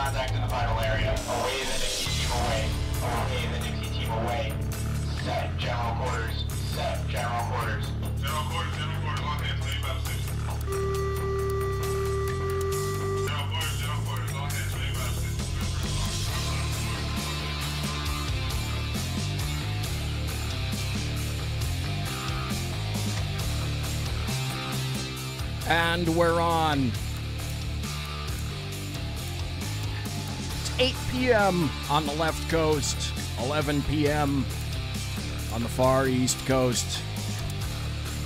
contact in the vital area. Away the Nixie team away. Away the Nixie team away. Set general quarters. Set general quarters. General quarters, all hands, ready battle station. General quarters, all hands, ready battle station. And we're on. It's 8 p.m. on the left coast, 11 p.m. on the far east coast.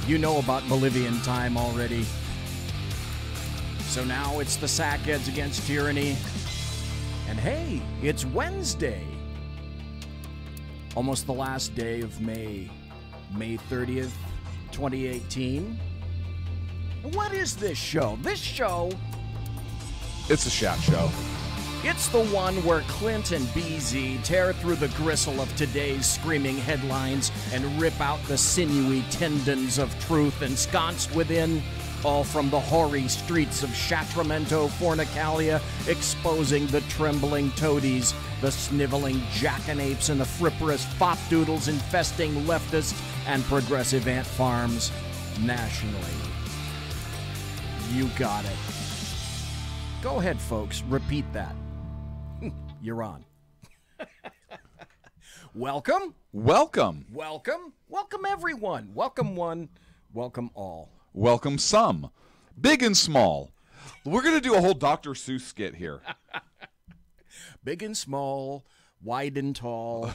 You know about Bolivian time already. So now it's the Sackheads against Tyranny. And hey, it's Wednesday. Almost the last day of May. May 30th, 2018. What is this show? This show, It's a Shat show. it's the one where Clint and BZ tear through the gristle of today's screaming headlines and rip out the sinewy tendons of truth ensconced within, all from the hoary streets of Shatramento, Fornicalia, exposing the trembling toadies, the sniveling jackanapes, and the fripperous fopdoodles infesting leftist and progressive ant farms nationally. You got it. Go ahead, folks. Repeat that. You're on. Welcome. Welcome. Welcome. Welcome, everyone. Welcome one. Welcome all. Welcome some. Big and small. We're going to do a whole Dr. Seuss skit here. Big and small, wide and tall.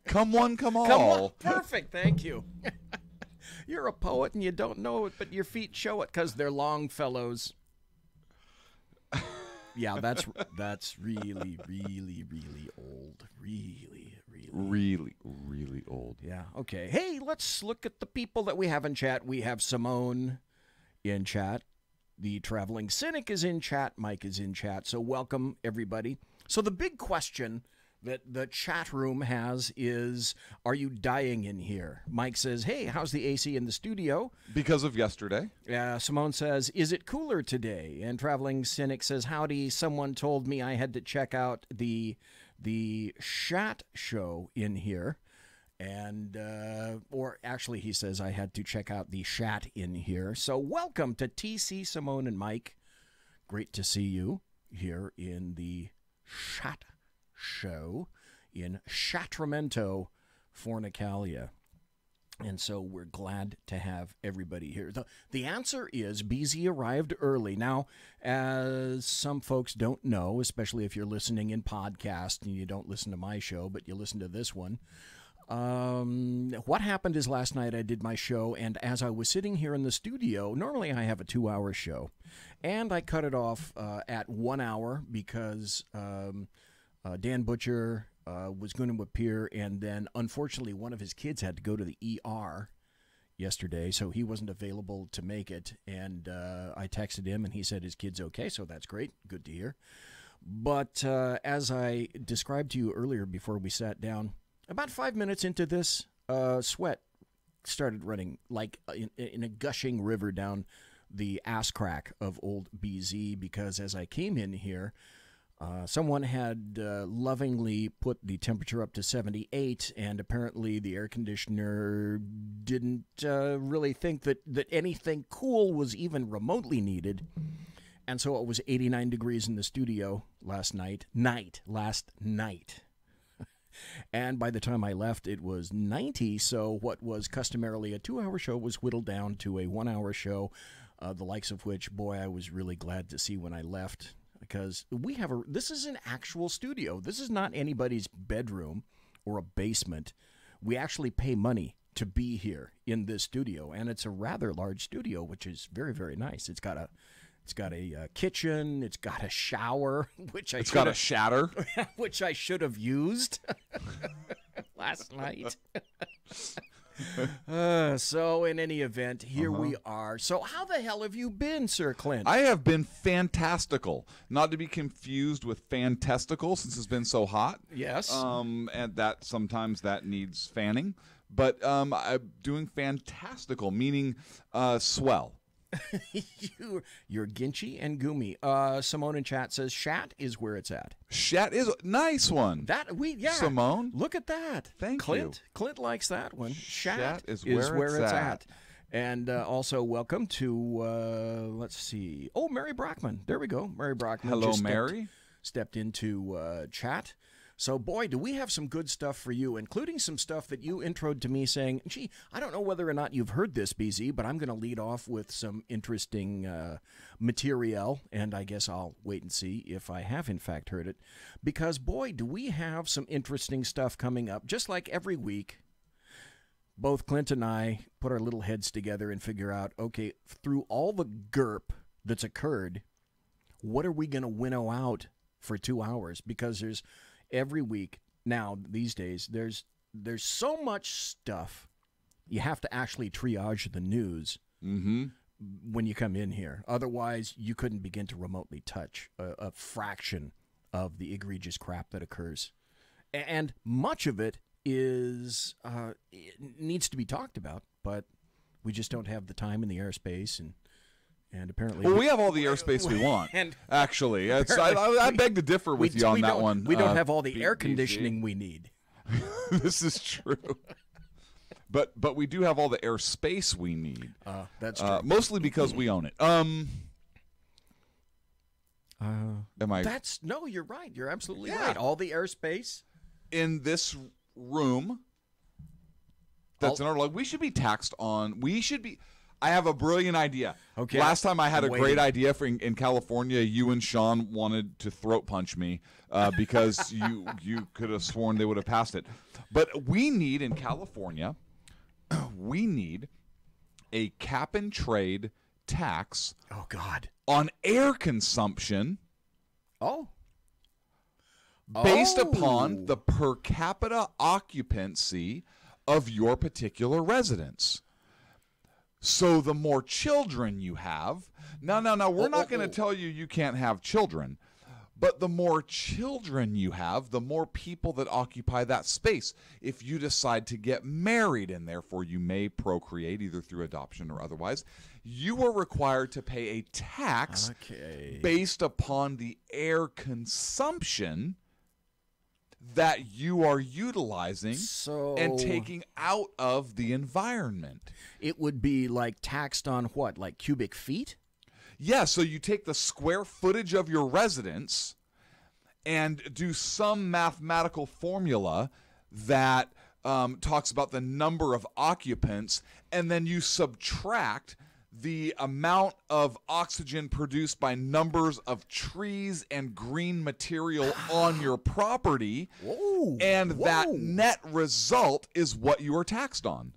Come one, come all. Come on. Perfect. Thank you. You're a poet and you don't know it, but your feet show it because they're long, fellows. Yeah, that's really, really, really old. Really, really. Really, really old. Yeah, okay. Hey, let's look at the people that we have in chat. We have Simone in chat. The Traveling Cynic is in chat. Mike is in chat. So welcome, everybody. So the big question that the chat room has is, are you dying in here? Mike says, hey, how's the AC in the studio? Because of yesterday. Simone says, is it cooler today? And Traveling Cynic says, howdy, someone told me I had to check out the Shat show in here. And, or actually he says I had to check out the Shat in here. So welcome to TC, Simone, and Mike. Great to see you here in the Shat show in Shatramento, Fornicalia. And so we're glad to have everybody here. The answer is BZ arrived early. Now, as some folks don't know, especially if you're listening in podcast and you don't listen to my show, but you listen to this one, what happened is last night I did my show, and as I was sitting here in the studio, normally I have a 2-hour show, and I cut it off at 1 hour because Dan Butcher was going to appear, and then unfortunately one of his kids had to go to the ER yesterday, so he wasn't available to make it, and I texted him, and he said his kid's okay, so that's great. Good to hear. But as I described to you earlier before we sat down, about 5 minutes into this, sweat started running like in a gushing river down the ass crack of old BZ, because as I came in here, someone had lovingly put the temperature up to 78, and apparently the air conditioner didn't really think that anything cool was even remotely needed. And so it was 89 degrees in the studio last night. And by the time I left, it was 90, so what was customarily a 2-hour show was whittled down to a 1-hour show, the likes of which, boy, I was really glad to see when I left. Because this is an actual studio. This is not anybody's bedroom or a basement. We actually pay money to be here in this studio, and it's a rather large studio, which is very, very nice. It's got a kitchen. It's got a shower, which I got a shatter, which I should have used last night. So in any event, here we are. So how the hell have you been, Sir Clint? I have been fantastical. Not to be confused with fantastical, since it's been so hot. Yes. And that sometimes that needs fanning. But I'm doing fantastical, meaning swell. You're Ginchy and Goomy. Simone in chat says Shat is where it's at. Shat is a nice one. Simone. Look at that. Thank you. you. Clint likes that one. Shat is where where it's it's at. And also welcome to, let's see. Oh, Mary Brockman. There we go. Mary Brockman. Hello, just Mary. Stepped into chat. So, boy, do we have some good stuff for you, including some stuff that you introed to me saying, gee, I don't know whether or not you've heard this, BZ, but I'm going to lead off with some interesting material, and I guess I'll wait and see if I have, in fact, heard it. Because, boy, do we have some interesting stuff coming up. Just like every week, both Clint and I put our little heads together and figure out, okay, through all the GURP that's occurred, what are we going to winnow out for 2 hours? Because there's every week now these days there's so much stuff you have to actually triage the news when you come in here. Otherwise you couldn't begin to remotely touch a fraction of the egregious crap that occurs, and much of it is it needs to be talked about, but we just don't have the time and the airspace, and apparently... Well, we have all the airspace we want, actually. I beg to differ with you on that one. We don't have all the air conditioning we need. This is true. But we do have all the airspace we need. That's true. Mostly because we own it. No, you're right. You're absolutely right. All the airspace. In this room that's in our log, we should be taxed on... I have a brilliant idea. Okay. Last time I had a great idea in California. You and Sean wanted to throat punch me because you could have sworn they would have passed it. But we need in California, we need a cap and trade tax. Oh God. On air consumption. Oh. Based upon the per capita occupancy of your particular residence. So the more children you have, no, we're not going to tell you can't have children, but the more children you have, the more people that occupy that space. If you decide to get married and therefore you may procreate either through adoption or otherwise, you are required to pay a tax based upon the air consumption that you are utilizing and taking out of the environment. It would be like taxed on what, like cubic feet? Yeah, so you take the square footage of your residence and do some mathematical formula that talks about the number of occupants, and then you subtract the amount of oxygen produced by numbers of trees and green material on your property. Whoa. And that net result is what you are taxed on.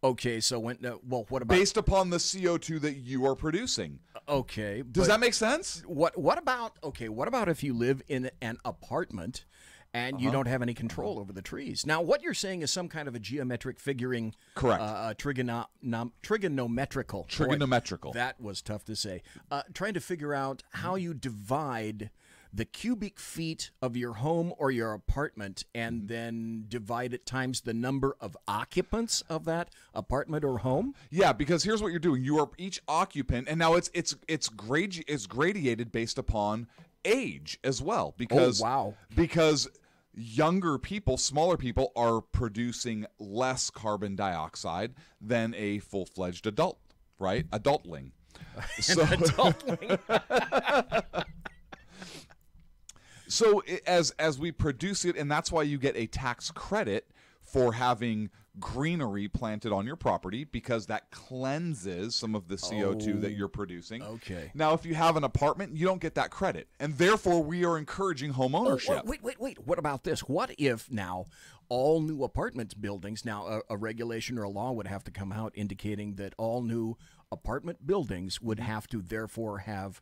Okay, so what about... Based upon the CO2 that you are producing. Okay. Does that make sense? What about if you live in an apartment and you don't have any control over the trees? Now, what you're saying is some kind of a geometric figuring. Correct. Trigonometrical. Trigonometrical. Boy, that was tough to say. Trying to figure out how you divide the cubic feet of your home or your apartment and then divide it times the number of occupants of that apartment or home? Yeah, because here's what you're doing. You are each occupant, and now it's gradiated based upon age as well. Because, because younger people, smaller people, are producing less carbon dioxide than a full-fledged adult, right? Adultling. Adultling. So as we produce it, and that's why you get a tax credit for having greenery planted on your property, because that cleanses some of the CO2 that you're producing. Okay. Now, if you have an apartment, you don't get that credit, and therefore we are encouraging home ownership. Wait. What about this? What if now all new apartment buildings, now a regulation or a law would have to come out indicating that all new apartment buildings would have to therefore have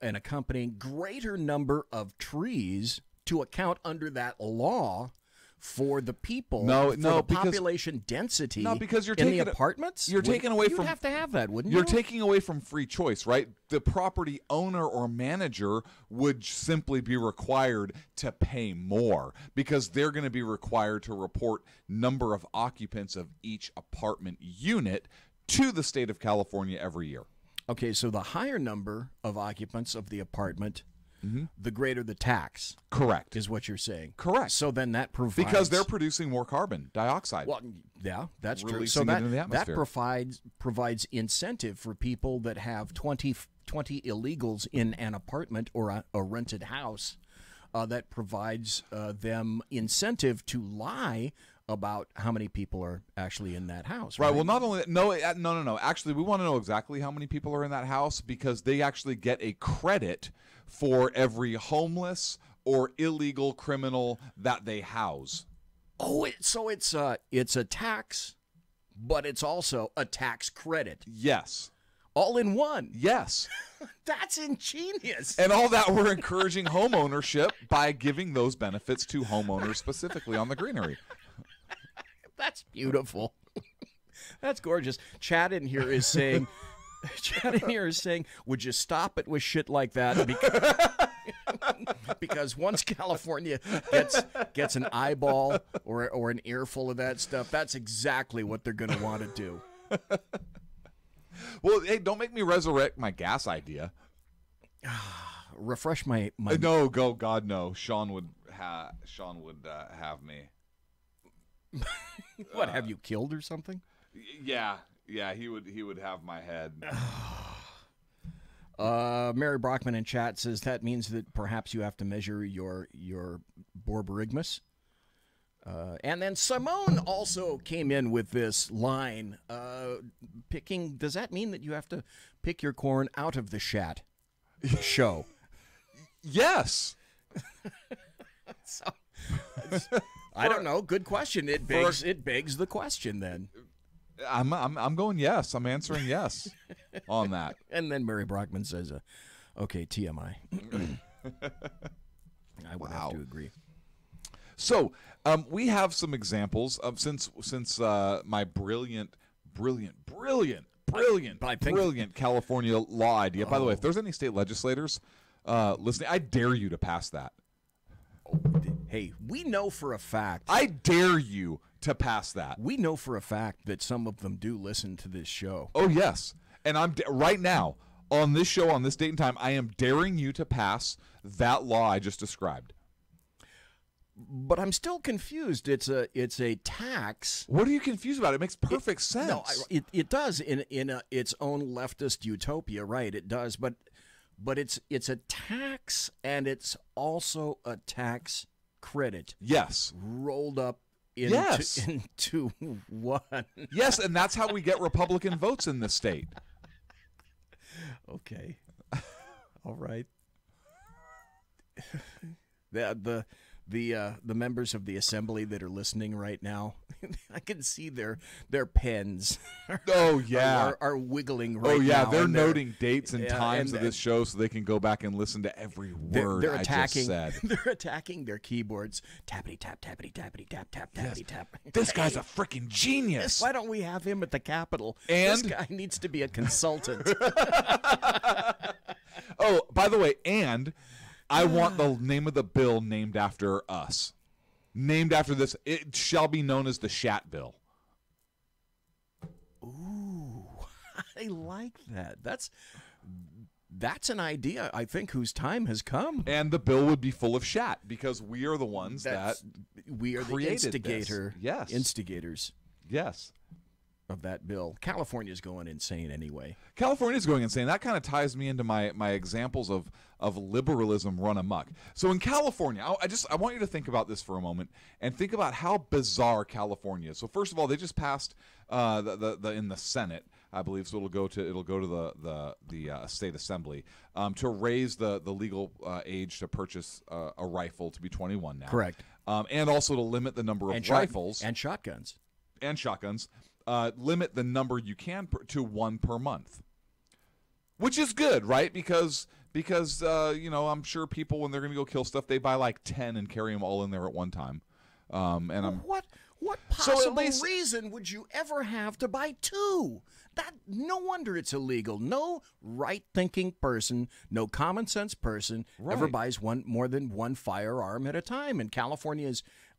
an accompanying greater number of trees to account under that law for the people, the population density. No, because you're in taking the apartments. You're taking away from. You'd have to have that, wouldn't you? You're taking away from free choice, right? The property owner or manager would simply be required to pay more because they're going to be required to report number of occupants of each apartment unit to the state of California every year. Okay, so the higher number of occupants of the apartment, the greater the tax. Correct. Is what you're saying. Correct. So then that provides... Because they're producing more carbon dioxide. Well, yeah, that's true. Releasing So it into the atmosphere. that provides incentive for people that have 20 illegals in an apartment or a rented house. That provides them incentive to lie about how many people are actually in that house. Right. Well, not only no. Actually, we want to know exactly how many people are in that house because they actually get a credit for every homeless or illegal criminal that they house. Oh, so it's a tax, but it's also a tax credit. Yes. All in one. Yes. That's ingenious. And all that, we're encouraging home ownership by giving those benefits to homeowners specifically on the greenery. That's beautiful. That's gorgeous. Chad in here is saying, would you stop it with shit like that? Because once California gets an eyeball or an earful of that stuff, that's exactly what they're going to want to do. Well, hey, don't make me resurrect my gas idea. Refresh my No, go God no. Sean would have me. What, have you killed or something? Yeah, he would have my head. Mary Brockman in chat says that means that perhaps you have to measure your borborygmus. And then Simone also came in with this line, does that mean that you have to pick your corn out of the show? Yes. So, I don't know. Good question. It begs the question then. I'm going yes. I'm answering yes on that. And then Mary Brockman says, okay, TMI. I would have to agree. So we have some examples of since my brilliant California law idea. By the way, if there's any state legislators listening, I dare you to pass that. Hey, we know for a fact. I dare you to pass that. We know for a fact that some of them do listen to this show. Oh, yes. And I'm right now on this show, on this date and time, I am daring you to pass that law I just described. But I'm still confused. It's a tax. What are you confused about? It makes perfect sense. No, it does in its own leftist utopia, right? It does, but it's a tax and it's also a tax credit. Yes, rolled up into one. Yes, and that's how we get Republican votes in this state. Okay, all right. The members of the assembly that are listening right now, I can see their pens. Oh yeah, are wiggling right now. Oh yeah, they're noting dates and times of this show so they can go back and listen to every word I just said. They're attacking their keyboards. Tappity tap, tappity tappity tap, tap tappity tap. This guy's a freaking genius. Why don't we have him at the Capitol? And this guy needs to be a consultant. Oh, by the way, and I want the name of the bill named after us. Named after this. It shall be known as the Shat Bill. Ooh, I like that. That's an idea, I think, whose time has come. And the bill would be full of shat because we are the ones we are the instigators. Yes. Of that bill. California's going insane anyway. California's going insane. That kind of ties me into my examples of liberalism run amok. So in California, I want you to think about this for a moment and think about how bizarre California is. So first of all, they just passed in the Senate, I believe, so it'll go to the state assembly to raise the legal age to purchase a rifle to be 21 now. Correct. And also to limit the number of rifles and shotguns. Limit the number you can to one per month, which is good, right? Because I'm sure people, when they're going to go kill stuff, they buy like 10 and carry them all in there at one time. What possible reason would you ever have to buy two? No wonder it's illegal. No right-thinking person, no common-sense person ever buys more than one firearm at a time. And California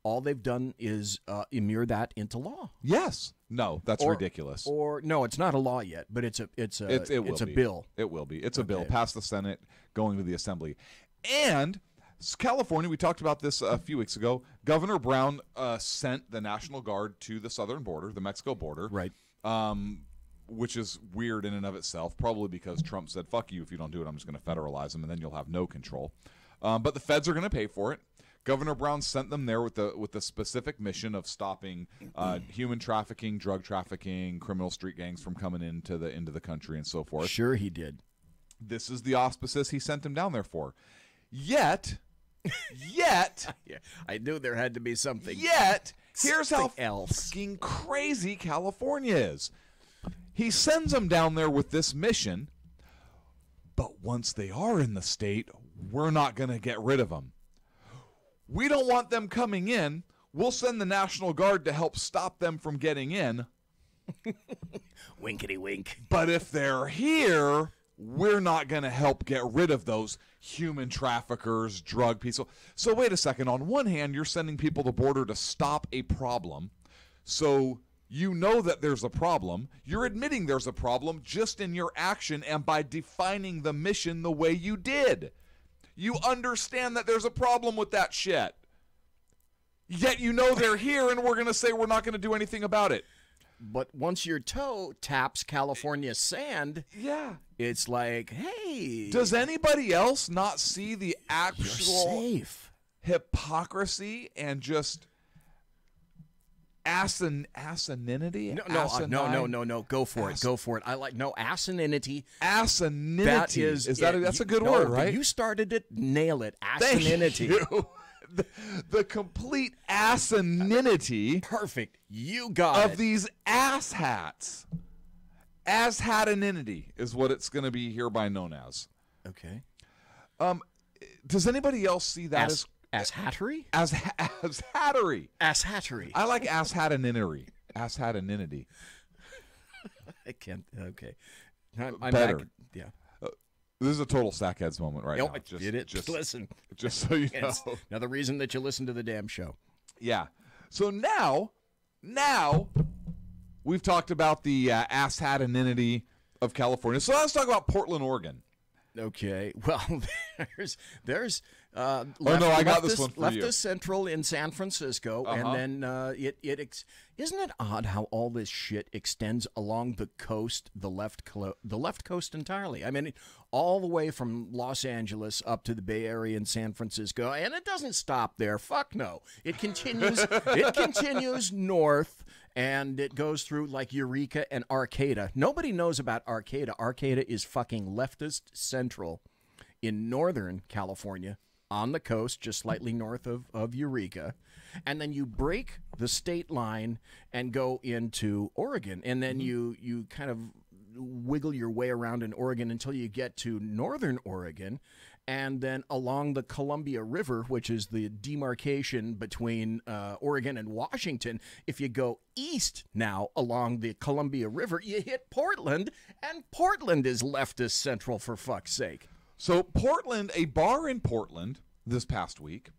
all they've done is immure that into law. Yes. No, that's ridiculous. Or no, it's not a law yet, but it's a bill. It will be. It's a bill past the Senate, going to the Assembly. And California, we talked about this a few weeks ago. Governor Brown sent the National Guard to the southern border, the Mexico border. Right. Which is weird in and of itself, probably because Trump said, fuck you, if you don't do it, I'm just going to federalize them, and then you'll have no control. But the feds are going to pay for it. Governor Brown sent them there with the specific mission of stopping human trafficking, drug trafficking, criminal street gangs from coming into the country and so forth. Sure he did. This is the auspices he sent them down there for. Yet, yeah, I knew there had to be something. Here's how fucking crazy California is. He sends them down there with this mission, but once they are in the state, we're not going to get rid of them. We don't want them coming in. We'll send the National Guard to help stop them from getting in. Winkety wink. But if they're here, we're not going to help get rid of those human traffickers, drug people. So wait a second. On one hand, you're sending people to the border to stop a problem. So you know that there's a problem. You're admitting there's a problem just in your action and by defining the mission the way you did. You understand that there's a problem with that shit. Yet you know they're here and we're going to say we're not going to do anything about it. But once your toe taps California sand, it's like, hey. Does anybody else not see the actual hypocrisy and just asininity? No. Go for it. Go for it. I like asininity. Asininity. That's a good word, right? You started it. Nail it. Asininity. Thank you. The complete asininity. Perfect. You got it. Of these asshats. Asshatinity is what it's going to be hereby known as. Okay. Does anybody else see that as Asshattery? Asshattery. Asshattery. I like asshatinity. Asshatinity. I can't. Okay. I'm better. back. Yeah. This is a total Sackheads moment right now. Just listen. Just so you know. Another reason that you listen to the damn show. Yeah. So now we've talked about the asshatinity of California. So let's talk about Portland, Oregon. Okay. Well, there's I got this one for you. Leftist Central in San Francisco, and then isn't it odd how all this shit extends along the coast, the left coast entirely? I mean, all the way from Los Angeles up to the Bay Area and San Francisco, and it doesn't stop there. Fuck no. It continues. It continues north. And it goes through like Eureka and Arcata. Nobody knows about Arcata. Arcata is fucking leftist central in Northern California on the coast, just slightly north of Eureka. And then you break the state line and go into Oregon. And then you kind of wiggle your way around in Oregon until you get to Northern Oregon. And then along the Columbia River, which is the demarcation between Oregon and Washington, if you go east now along the Columbia River, you hit Portland, and Portland is leftist central, for fuck's sake. So Portland, a bar in Portland this past week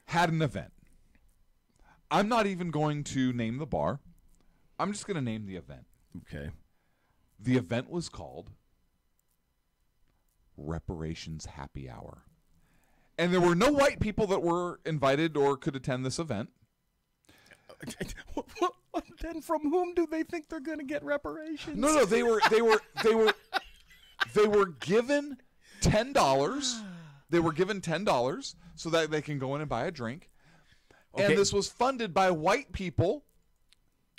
had an event. I'm not even going to name the bar. I'm just going to name the event. Okay. The event was called Reparations Happy Hour. And there were no white people that were invited or could attend this event. Then from whom do they think they're going to get reparations? No, they were given $10. They were given $10 so that they can go in and buy a drink. Okay. And this was funded by white people.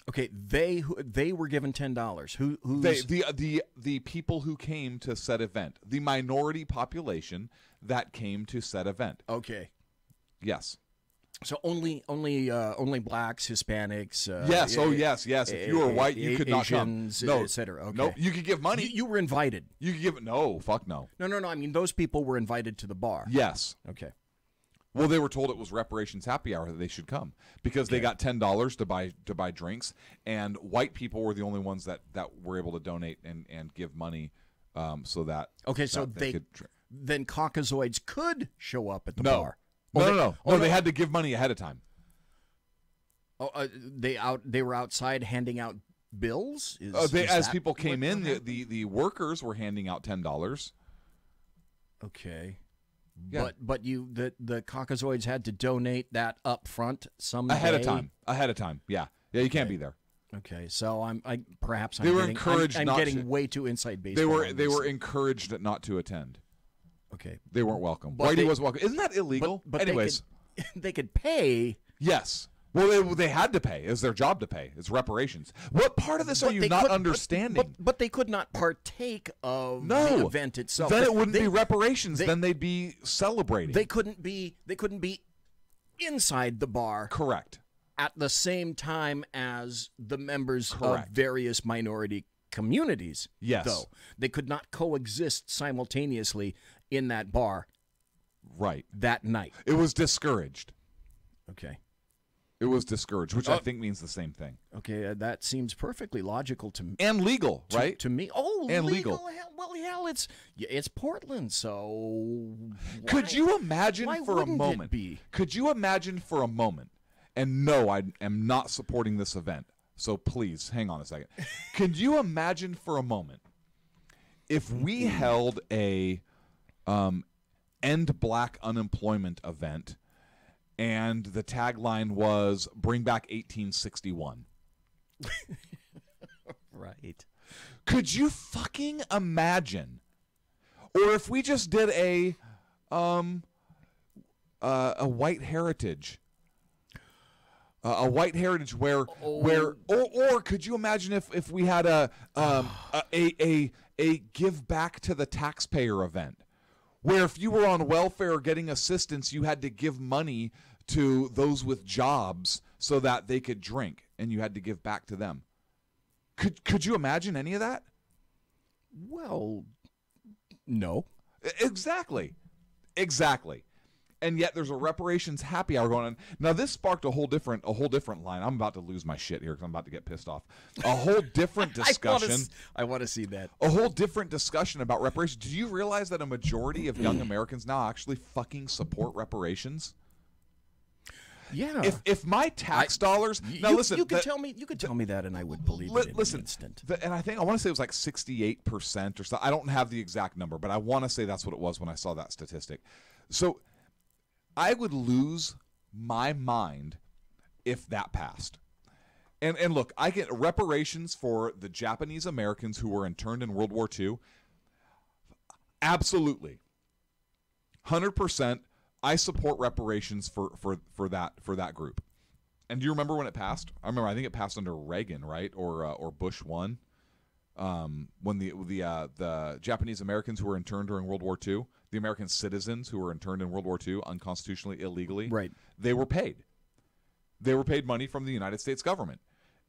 Okay, they were given $10. The people who came to said event, the minority population that came to said event. Okay. Yes. So only blacks, Hispanics. Yes. Yes. If you were white, you could not come. No, etc. Okay. No, you could give money. You were invited. You could give no. Fuck no. No. I mean, those people were invited to the bar. Yes. Okay. Well, they were told it was Reparations Happy Hour that they should come because they got $10 to buy drinks, and white people were the only ones that were able to donate and give money, so that then Caucasoids could show up at the bar. No. They had to give money ahead of time. Oh, they were outside handing out bills. As people came in, the workers were handing out $10. Okay. Yeah. But the Caucasoids had to donate that up front someday. Ahead of time. Yeah. You can't be there. Okay, so perhaps they were encouraged. I'm getting way too inside baseball. They were encouraged not to attend. Okay, they weren't welcome. Whitey was welcome. Isn't that illegal? But anyways, they could pay. Yes. Well, they had to pay. It's their job to pay. It's reparations. What part of this are you not understanding? But they could not partake of the event itself. Then it wouldn't be reparations. Then they'd be celebrating. They couldn't be inside the bar. Correct. At the same time as the members of various minority communities. Yes. Though they could not coexist simultaneously in that bar. Right. That night. It was discouraged. Okay. It was discouraged, which I think means the same thing. Okay, that seems perfectly logical to me. And legal, right? To me. Oh, and legal. Hell, it's Portland, so could you imagine for a moment? Could you imagine for a moment? And no, I am not supporting this event. So please, hang on a second. Could you imagine for a moment if we held a end black unemployment event and the tagline was "Bring back 1861"? Right. Could you fucking imagine? Or if we just did a white heritage. A white heritage where could you imagine if we had a give back to the taxpayer event, where if you were on welfare getting assistance, you had to give money to those with jobs so that they could drink, and you had to give back to them. Could you imagine any of that? Well, no. Exactly. And yet there's a reparations happy hour going on. Now this sparked a whole different line. I'm about to lose my shit here because I'm about to get pissed off. A whole different discussion. I want to see that. A whole different discussion about reparations. Do you realize that a majority of young Americans now actually fucking support reparations? Yeah. If my tax dollars listen, you could tell me that and I would believe it in an instant. And I want to say it was like 68% or so. I don't have the exact number, but I want to say that's what it was when I saw that statistic. So I would lose my mind if that passed. And look, I get reparations for the Japanese Americans who were interned in World War II. Absolutely. 100%. I support reparations for that group. And do you remember when it passed? I think it passed under Reagan, right? Or Bush 1. When the Japanese Americans who were interned during World War II, the American citizens who were interned in World War II unconstitutionally, illegally, right? They were paid. They were paid money from the United States government.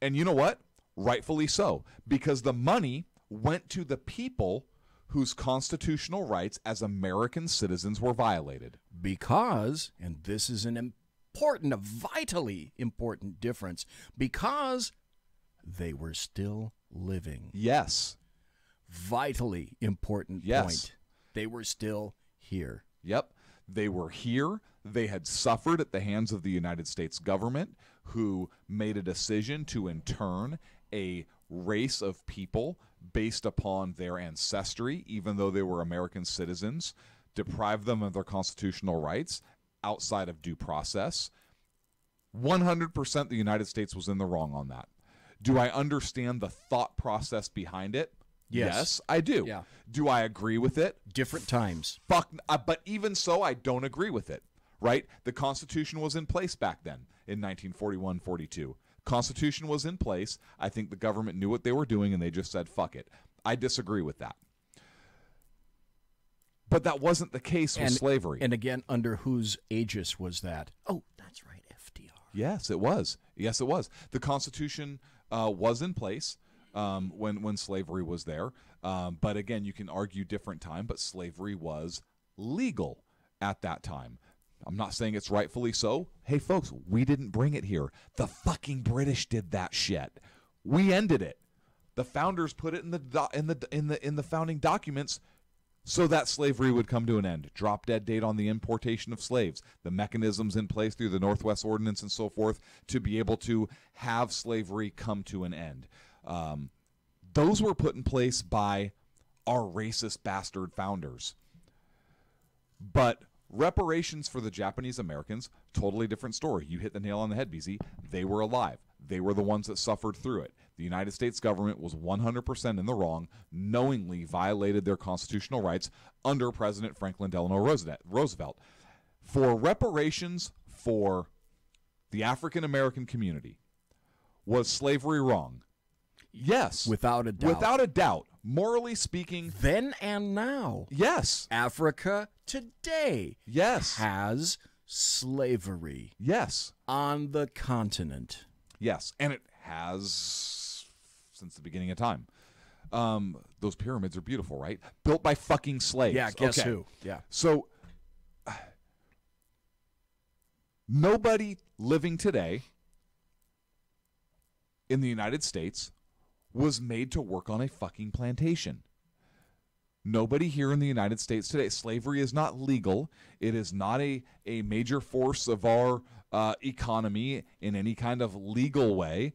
And you know what? Rightfully so, because the money went to the people whose constitutional rights as American citizens were violated. Because, and this is a vitally important difference, because they were still living. Yes. Vitally important point. They were still here. Yep. They were here. They had suffered at the hands of the United States government, who made a decision to intern a race of people based upon their ancestry, even though they were American citizens, deprive them of their constitutional rights outside of due process. 100% the United States was in the wrong on that. Do I understand the thought process behind it? Yes, I do. Yeah. Do I agree with it? Different times. But even so, I don't agree with it, right? The Constitution was in place back then in 1941-42. Constitution was in place. I think the government knew what they were doing, and they just said, fuck it. I disagree with that. But that wasn't the case with slavery. And again, under whose aegis was that? Oh, that's right, FDR. Yes, it was. Yes, it was. The Constitution was in place when slavery was there. But again, you can argue different time, but slavery was legal at that time. I'm not saying it's rightfully so. Hey, folks, we didn't bring it here. The fucking British did that shit. We ended it. The founders put it in the founding documents so that slavery would come to an end. Drop dead date on the importation of slaves, the mechanisms in place through the Northwest Ordinance and so forth to be able to have slavery come to an end. Those were put in place by our racist bastard founders. But reparations for the Japanese Americans, totally different story. You hit the nail on the head, BZ. They were alive. They were the ones that suffered through it. The United States government was 100% in the wrong, knowingly violated their constitutional rights under President Franklin Delano Roosevelt. For reparations for the African American community, was slavery wrong? Yes. Without a doubt. Without a doubt. Morally speaking. Then and now. Yes. Africa today. Yes. Has slavery. Yes. On the continent. Yes. And it has since the beginning of time. Those pyramids are beautiful, right? Built by fucking slaves. Yeah, guess who? Yeah. So, nobody living today in the United States was made to work on a fucking plantation. Nobody here in the United States today. Slavery is not legal. It is not a major force of our economy in any kind of legal way.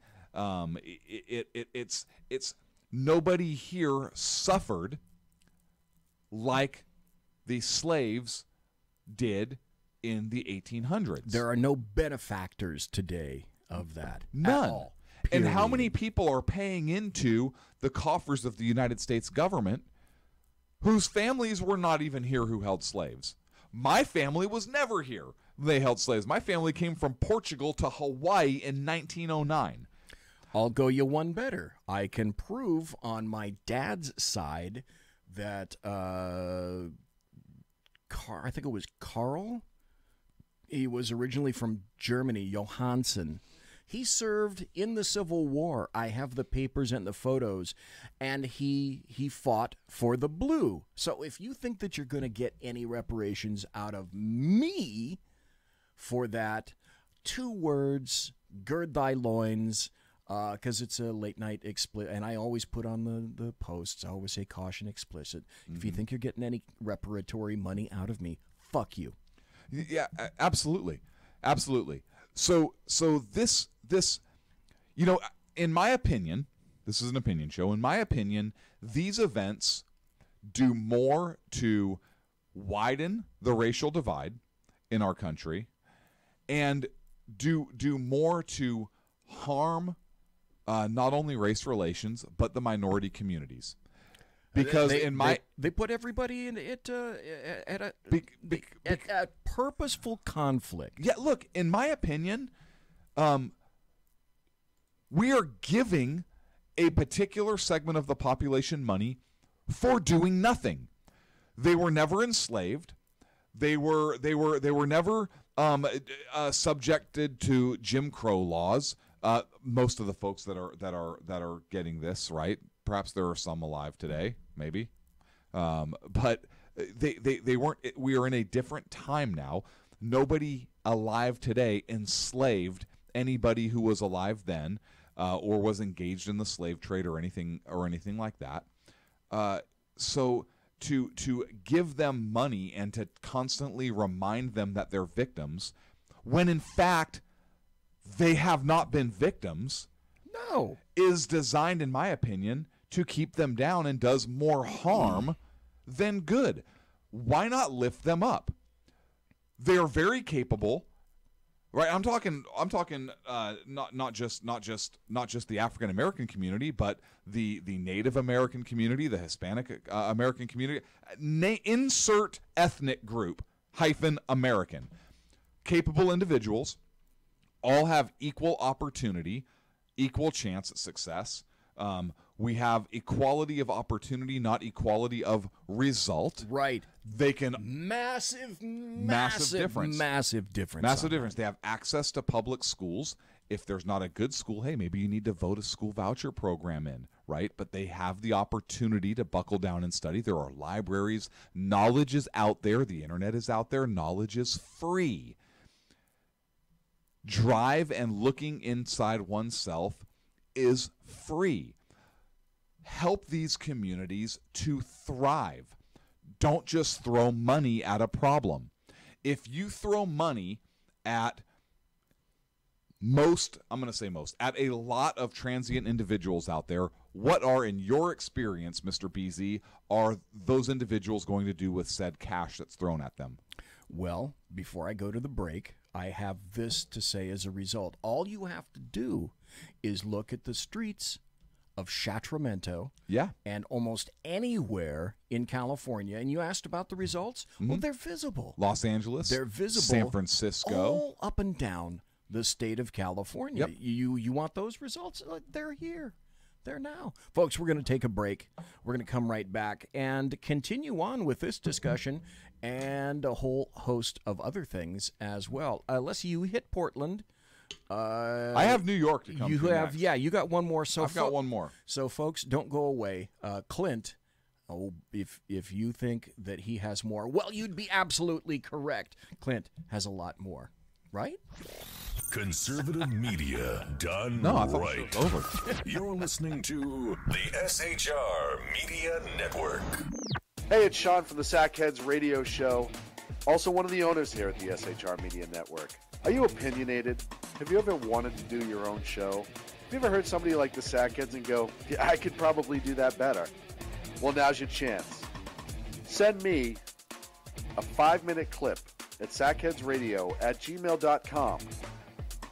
It's nobody here suffered like the slaves did in the 1800s. There are no benefactors today of that. None. At all. And how Period. many people are paying into the coffers of the United States government whose families were not even here who held slaves? My family was never here. They held slaves. My family came from Portugal to Hawaii in 1909. I'll go you one better. I can prove on my dad's side that I think it was Carl. He was originally from Germany, Johansson. He served in the Civil War. I have the papers and the photos, and he fought for the blue. So if you think that you're going to get any reparations out of me for that, 2 words, gird thy loins, because it's a late night explicit, and I always put on the posts, I always say caution explicit. Mm-hmm. If you think you're getting any reparatory money out of me, fuck you. Yeah, absolutely. Absolutely. So this, you know, in my opinion, this is an opinion show. In my opinion, these events do more to widen the racial divide in our country and do more to harm not only race relations, but the minority communities. Because they put everybody in it at purposeful conflict. Yeah, look, in my opinion, we are giving a particular segment of the population money for doing nothing. They were never enslaved. They were never subjected to Jim Crow laws. Most of the folks that are getting this, right? Perhaps there are some alive today, maybe, but they weren't. We are in a different time now. Nobody alive today enslaved anybody who was alive then, or was engaged in the slave trade or anything like that. So to give them money and to constantly remind them that they're victims, when in fact they have not been victims, no, is designed, in my opinion, to keep them down and does more harm than good. Why not lift them up? They are very capable, right? I'm talking not just the African American community, but the Native American community, the Hispanic American community. Insert ethnic group -American. Capable individuals, all have equal opportunity, equal chance at success. We have equality of opportunity, not equality of result. Right. They can massive difference. Massive difference. They have access to public schools. If there's not a good school, hey, maybe you need to vote a school voucher program in, right? But they have the opportunity to buckle down and study. There are libraries. Knowledge is out there. The internet is out there. Knowledge is free. Drive and looking inside oneself is free. Help these communities to thrive, don't just throw money at a problem. If you throw money at at a lot of transient individuals out there, what are, in your experience, Mr. BZ, are those individuals going to do with said cash that's thrown at them? Well, before I go to the break, I have this to say as a result. All you have to do is look at the streets of Shatramento and almost anywhere in California, and you asked about the results? Well, they're visible. Los Angeles. They're visible. San Francisco. All up and down the state of California. Yep. You want those results? They're here. They're now. Folks, we're going to take a break. We're going to come right back and continue on with this discussion and a whole host of other things as well. Unless you hit Portland. I have New York to come to next. Yeah, you got one more. So I've got one more. So, folks, don't go away. Clint, if you think that he has more, well, you'd be absolutely correct. Clint has a lot more, right? Conservative media done No, I thought right. it was over. You're listening to the SHR Media Network. Hey, it's Sean from the Sackheads Radio Show, also one of the owners here at the SHR Media Network. Are you opinionated? Have you ever wanted to do your own show? Have you ever heard somebody like the Sackheads and go, yeah, I could probably do that better? Well, now's your chance. Send me a 5-minute clip at sackheadsradio@gmail.com,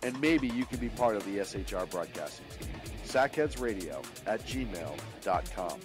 and maybe you can be part of the SHR broadcasting team. sackheadsradio@gmail.com.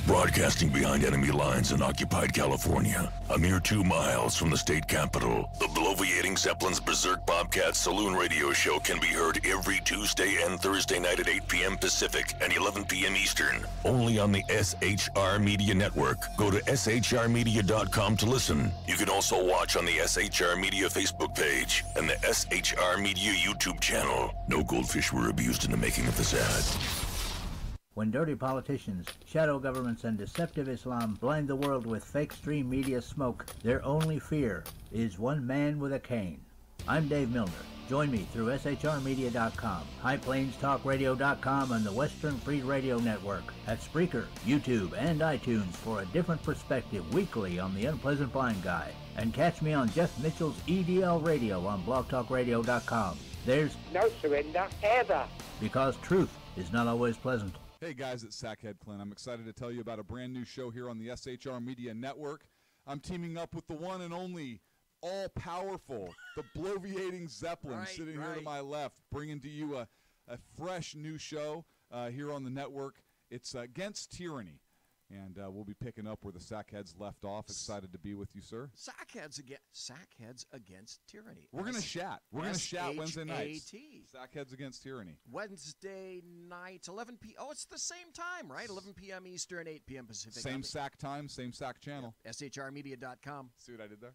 Broadcasting behind enemy lines in occupied California, a mere 2 miles from the state capitol, the bloviating Zeppelin's Berserk Bobcat Saloon radio show can be heard every Tuesday and Thursday night at 8 p.m. Pacific and 11 p.m. Eastern, only on the SHR Media Network. Go to shrmedia.com to listen. You can also watch on the SHR Media Facebook page and the SHR Media YouTube channel. No goldfish were abused in the making of this ad. When dirty politicians, shadow governments, and deceptive Islam blind the world with fake stream media smoke, their only fear is one man with a cane. I'm Dave Milner. Join me through shrmedia.com, highplainstalkradio.com, and the Western Free Radio Network at Spreaker, YouTube, and iTunes for a different perspective weekly on the Unpleasant Blind Guy. And catch me on Jeff Mitchell's EDL Radio on blogtalkradio.com. There's no surrender ever, because truth is not always pleasant. Hey guys, it's Sackhead Clint. I'm excited to tell you about a brand new show here on the SHR Media Network. I'm teaming up with the one and only all-powerful, the bloviating Zeppelin, sitting here to my left, bringing to you a fresh new show here on the network. It's Against Tyranny, and we'll be picking up where the Sackheads left off. Excited to be with you, sir. Sackheads Against Tyranny. We're going to chat. We're going to chat Wednesday nights. S-H-A-T. Sackheads Against Tyranny. Wednesday nights, 11 p.m. Oh, it's the same time, right? 11 p.m. Eastern, 8 p.m. Pacific. Same SAC time, same SAC channel. Yep. SHRmedia.com. See what I did there?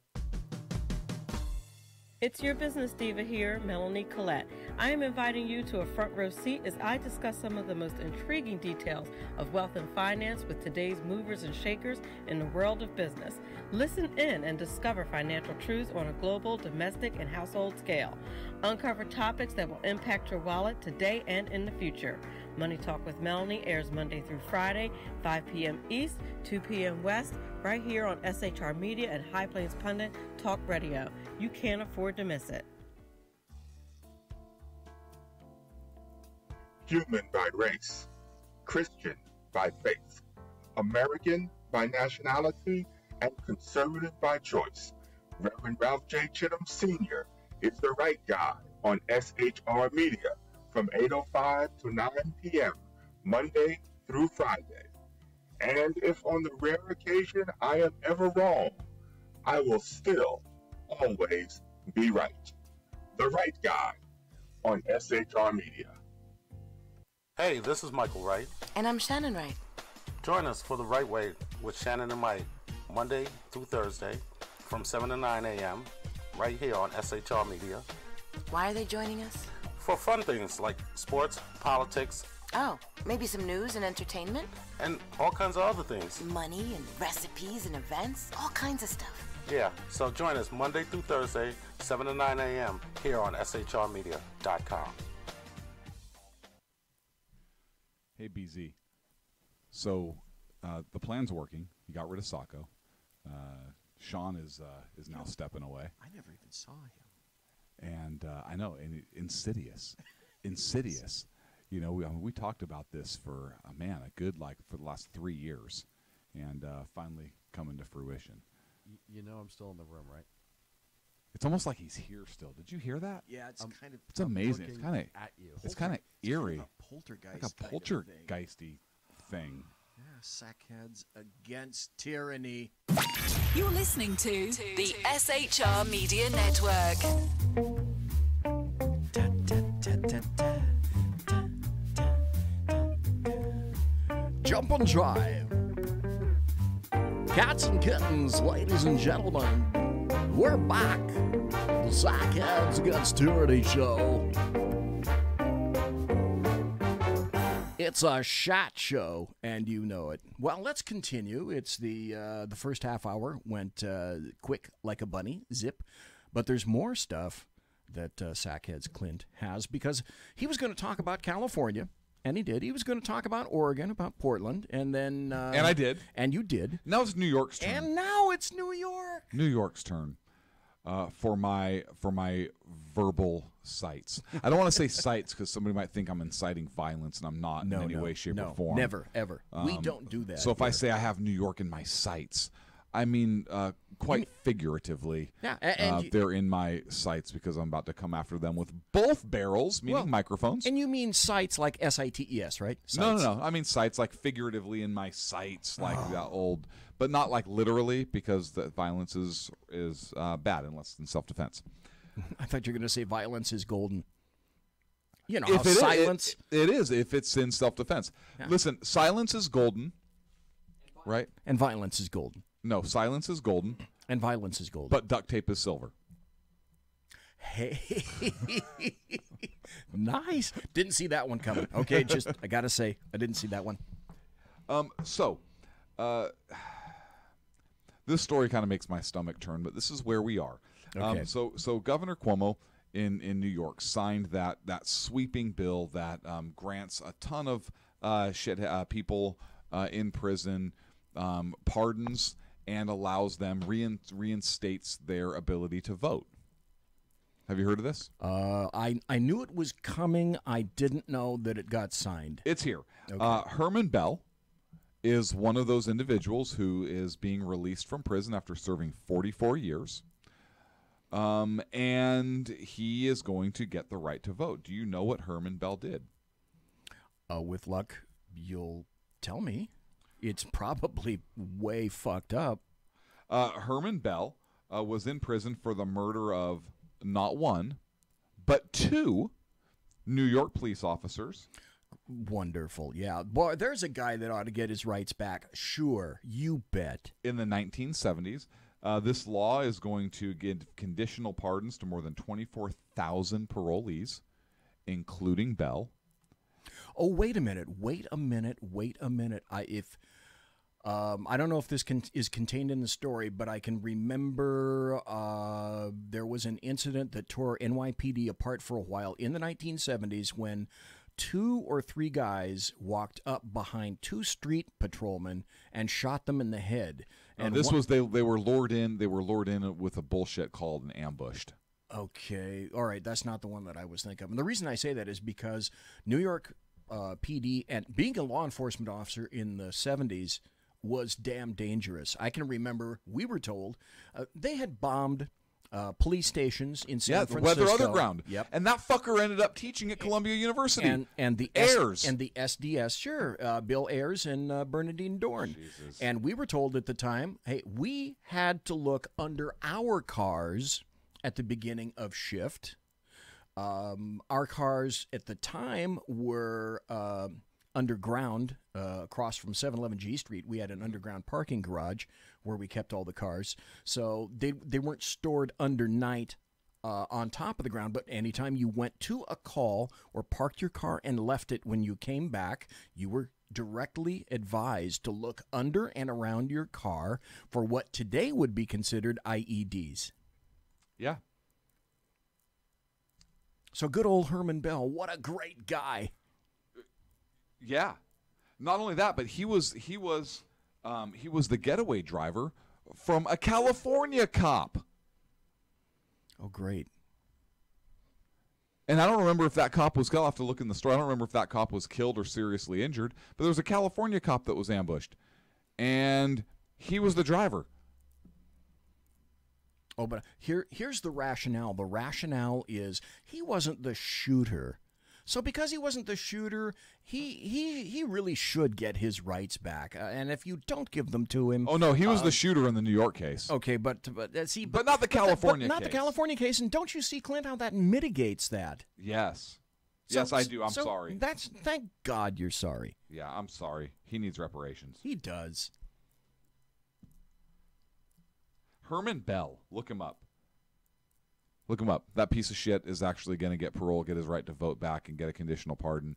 It's your business diva here, Melanie Collette. I am inviting you to a front row seat as I discuss some of the most intriguing details of wealth and finance with today's movers and shakers in the world of business. Listen in and discover financial truths on a global, domestic, and household scale. Uncover topics that will impact your wallet today and in the future. Money Talk with Melanie airs Monday through Friday, 5 p.m. East, 2 p.m. West, right here on SHR Media and High Plains Pundit Talk Radio. You can't afford to miss it. Human by race, Christian by faith, American by nationality, and conservative by choice. Reverend Ralph J. Chittum Sr. is the right guy on SHR Media from 8:05 to 9 p.m. Monday through Friday. And if on the rare occasion I am ever wrong, I will still always be right. The right guy on SHR Media. Hey, this is Michael Wright. And I'm Shannon Wright. Join us for The Right Way with Shannon and Mike, Monday through Thursday from 7 to 9 a.m. right here on SHR Media. Why are they joining us? For fun things like sports, politics. Oh, maybe some news and entertainment? And all kinds of other things. Money and recipes and events, all kinds of stuff. Yeah, so join us Monday through Thursday, 7 to 9 a.m. here on shrmedia.com. Hey, BZ. So the plan's working. You got rid of Sacco. Sean is now stepping away. I never even saw him. And I know, and insidious. You know, we talked about this for, for the last 3 years. And finally coming to fruition. You know I'm still in the room, right? It's almost like he's here still. Did you hear that? Yeah, it's kind of. It's amazing. It's kind of at you. It's kind of eerie. Kind of a poltergeist. Like a poltergeisty thing. Yeah, sackheads against tyranny. You're listening to the SHR Media Network. Jump and drive. Cats and kittens, ladies and gentlemen, we're back. The Sackheads Against Tyranny show. It's a shot show, and you know it. Well, let's continue. It's the first half hour went quick like a bunny, zip. But there's more stuff that Sackheads Clint has, because he was going to talk about California. And he did. He was going to talk about Oregon, about Portland, and then... and I did. And you did. Now it's New York's turn. And now it's New York. New York's turn for my verbal sites. I don't want to say sites because somebody might think I'm inciting violence, and I'm not in any way, shape, or form. Never, ever. We don't do that. So if I say I have New York in my sights, I mean quite figuratively. Yeah, they're in my sights because I'm about to come after them with both barrels, meaning microphones. And you mean sites like SITES, right? Sites. No. I mean sites like figuratively in my sights, like that old, but not like literally, because the violence is bad unless in self-defense. I thought you were going to say violence is golden. You know, if silence. It is if it's in self-defense. Yeah. Listen, silence is golden, right? And violence is golden. No, silence is golden. And violence is golden. But duct tape is silver. Hey. Nice. Didn't see that one coming. Okay, I got to say, I didn't see that one. This story kind of makes my stomach turn, but this is where we are. Okay. So Governor Cuomo in New York signed that sweeping bill that grants a ton of people in prison pardons and allows them, reinstates their ability to vote. Have you heard of this? I knew it was coming. I didn't know that it got signed. It's here. Okay. Herman Bell is one of those individuals who is being released from prison after serving 44 years. And he is going to get the right to vote. Do you know what Herman Bell did? With luck, you'll tell me. It's probably way fucked up. Herman Bell was in prison for the murder of not one, but two New York police officers. Wonderful. Yeah. Boy, there's a guy that ought to get his rights back. Sure. You bet. In the 1970s. This law is going to give conditional pardons to more than 24,000 parolees, including Bell. Oh, wait a minute. I don't know if this is contained in the story, but I can remember there was an incident that tore NYPD apart for a while in the 1970s when 2 or 3 guys walked up behind 2 street patrolmen and shot them in the head. And they were lured in. They were lured in with a bullshit called an ambushed. Okay, all right, that's not the one that I was thinking of. And the reason I say that is because New York PD, and being a law enforcement officer in the 70s was damn dangerous. I can remember we were told they had bombed police stations in San Francisco. Weather Underground. Yep. And that fucker ended up teaching at Columbia University. And the Ayers. And the SDS, sure. Bill Ayers and Bernadine Dorn. Jesus. And we were told at the time, hey, we had to look under our cars at the beginning of shift. Our cars at the time were underground across from 711 G Street. We had an underground parking garage where we kept all the cars. So they weren't stored undernight on top of the ground, but anytime you went to a call or parked your car and left it when you came back, you were directly advised to look under and around your car for what today would be considered IEDs. Yeah. So good old Herman Bell, what a great guy. Yeah. Not only that, but he was the getaway driver from a California cop. Oh, great. And I don't remember if that cop was killed. I'll have to look in the story. I don't remember if that cop was killed or seriously injured, but there was a California cop that was ambushed, and he was the driver. Oh, but here's the rationale. The rationale is he wasn't the shooter. So because he wasn't the shooter, he really should get his rights back. And if you don't give them to him... Oh, no, he was the shooter in the New York case. Okay, but see... But not the California case. Not the California case. And don't you see, Clint, how that mitigates that? Yes. Yes, I do. I'm sorry. Thank God you're sorry. Yeah, I'm sorry. He needs reparations. He does. Herman Bell. Look him up. Look him up. That piece of shit is actually going to get parole, get his right to vote back, and get a conditional pardon.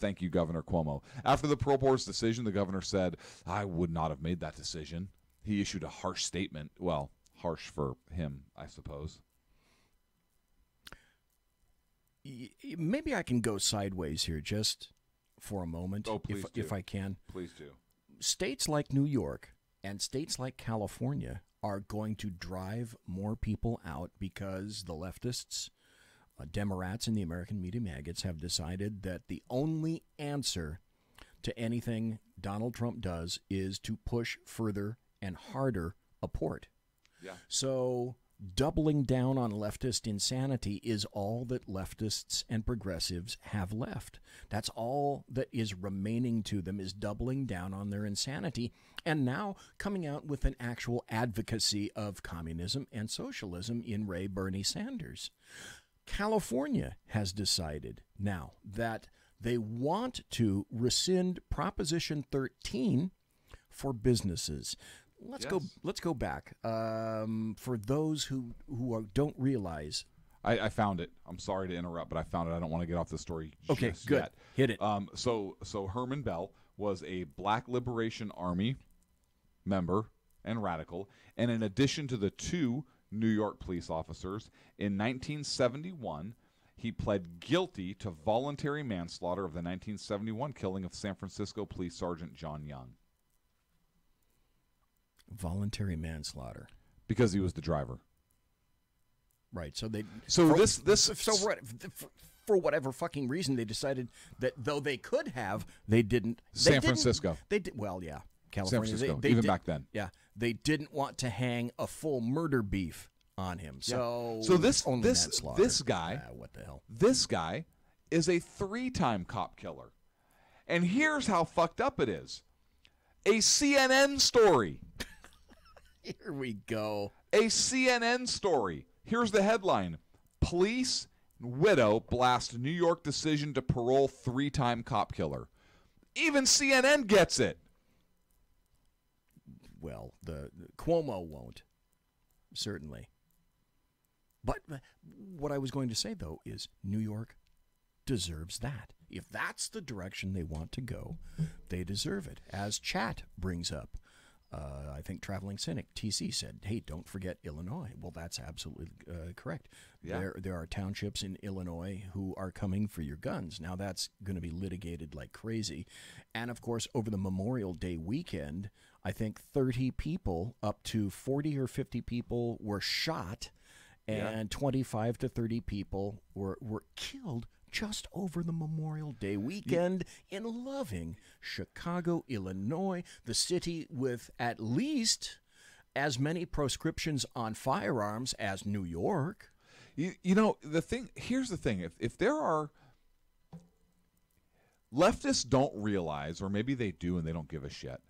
Thank you, Governor Cuomo. After the parole board's decision, the governor said, I would not have made that decision. He issued a harsh statement. Well, harsh for him, I suppose. Maybe I can go sideways here just for a moment, oh, please do. If I can. Please do. States like New York and states like California are going to drive more people out because the leftists, Democrats, and the American media maggots have decided that the only answer to anything Donald Trump does is to push further and harder a port. Yeah. So doubling down on leftist insanity is all that leftists and progressives have left. That's all that is remaining to them, is doubling down on their insanity, and now coming out with an actual advocacy of communism and socialism in Bernie Sanders. California has decided now that they want to rescind Proposition 13 for businesses. Let's go back. For those who don't realize, I found it. I'm sorry to interrupt, but I found it. I don't want to get off the story. Okay, just good. Yet. Hit it. So Herman Bell was a Black Liberation Army member and radical, and in addition to the two New York police officers, in 1971, he pled guilty to voluntary manslaughter of the 1971 killing of San Francisco Police Sergeant John Young. Voluntary manslaughter. Because he was the driver. Right. For whatever fucking reason, they decided that though they could have, they didn't. San Francisco. They did. Well, yeah, California. San Francisco. They even did, back then. Yeah, they didn't want to hang a full murder beef on him. So this guy. What the hell? This guy is a 3-time cop killer, and here's how fucked up it is. A CNN story. Here we go. A CNN story. Here's the headline. Police widow blasts New York decision to parole 3-time cop killer. Even CNN gets it. Well, the Cuomo won't. Certainly. But what I was going to say, though, is New York deserves that. If that's the direction they want to go, they deserve it. As Chat brings up, I think Traveling Cynic, TC, said, hey, don't forget Illinois. Well, that's absolutely correct. Yeah. There are townships in Illinois who are coming for your guns. Now, that's going to be litigated like crazy. And, of course, over the Memorial Day weekend, I think 30 people, up to 40 or 50 people were shot, and 25 to 30 people were killed just over the Memorial Day weekend in loving Chicago, Illinois, the city with at least as many proscriptions on firearms as New York. You know, here's the thing. If there are... Leftists don't realize, or maybe they do and they don't give a shit,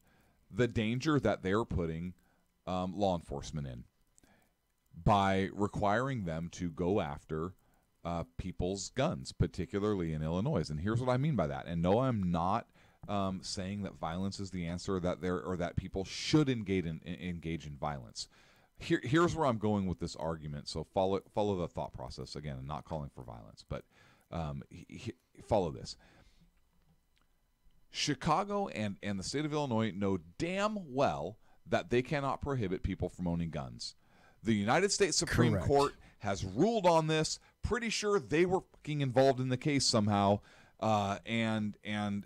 the danger that they're putting law enforcement in by requiring them to go after people's guns, particularly in Illinois. And here's what I mean by that. And no, I'm not saying that violence is the answer, that people should engage in violence. Here's where I'm going with this argument. So follow the thought process. Again, I'm not calling for violence, but follow this. Chicago and the state of Illinois know damn well that they cannot prohibit people from owning guns. The United States Supreme Correct. Court has ruled on this. Pretty sure they were fucking involved in the case somehow. The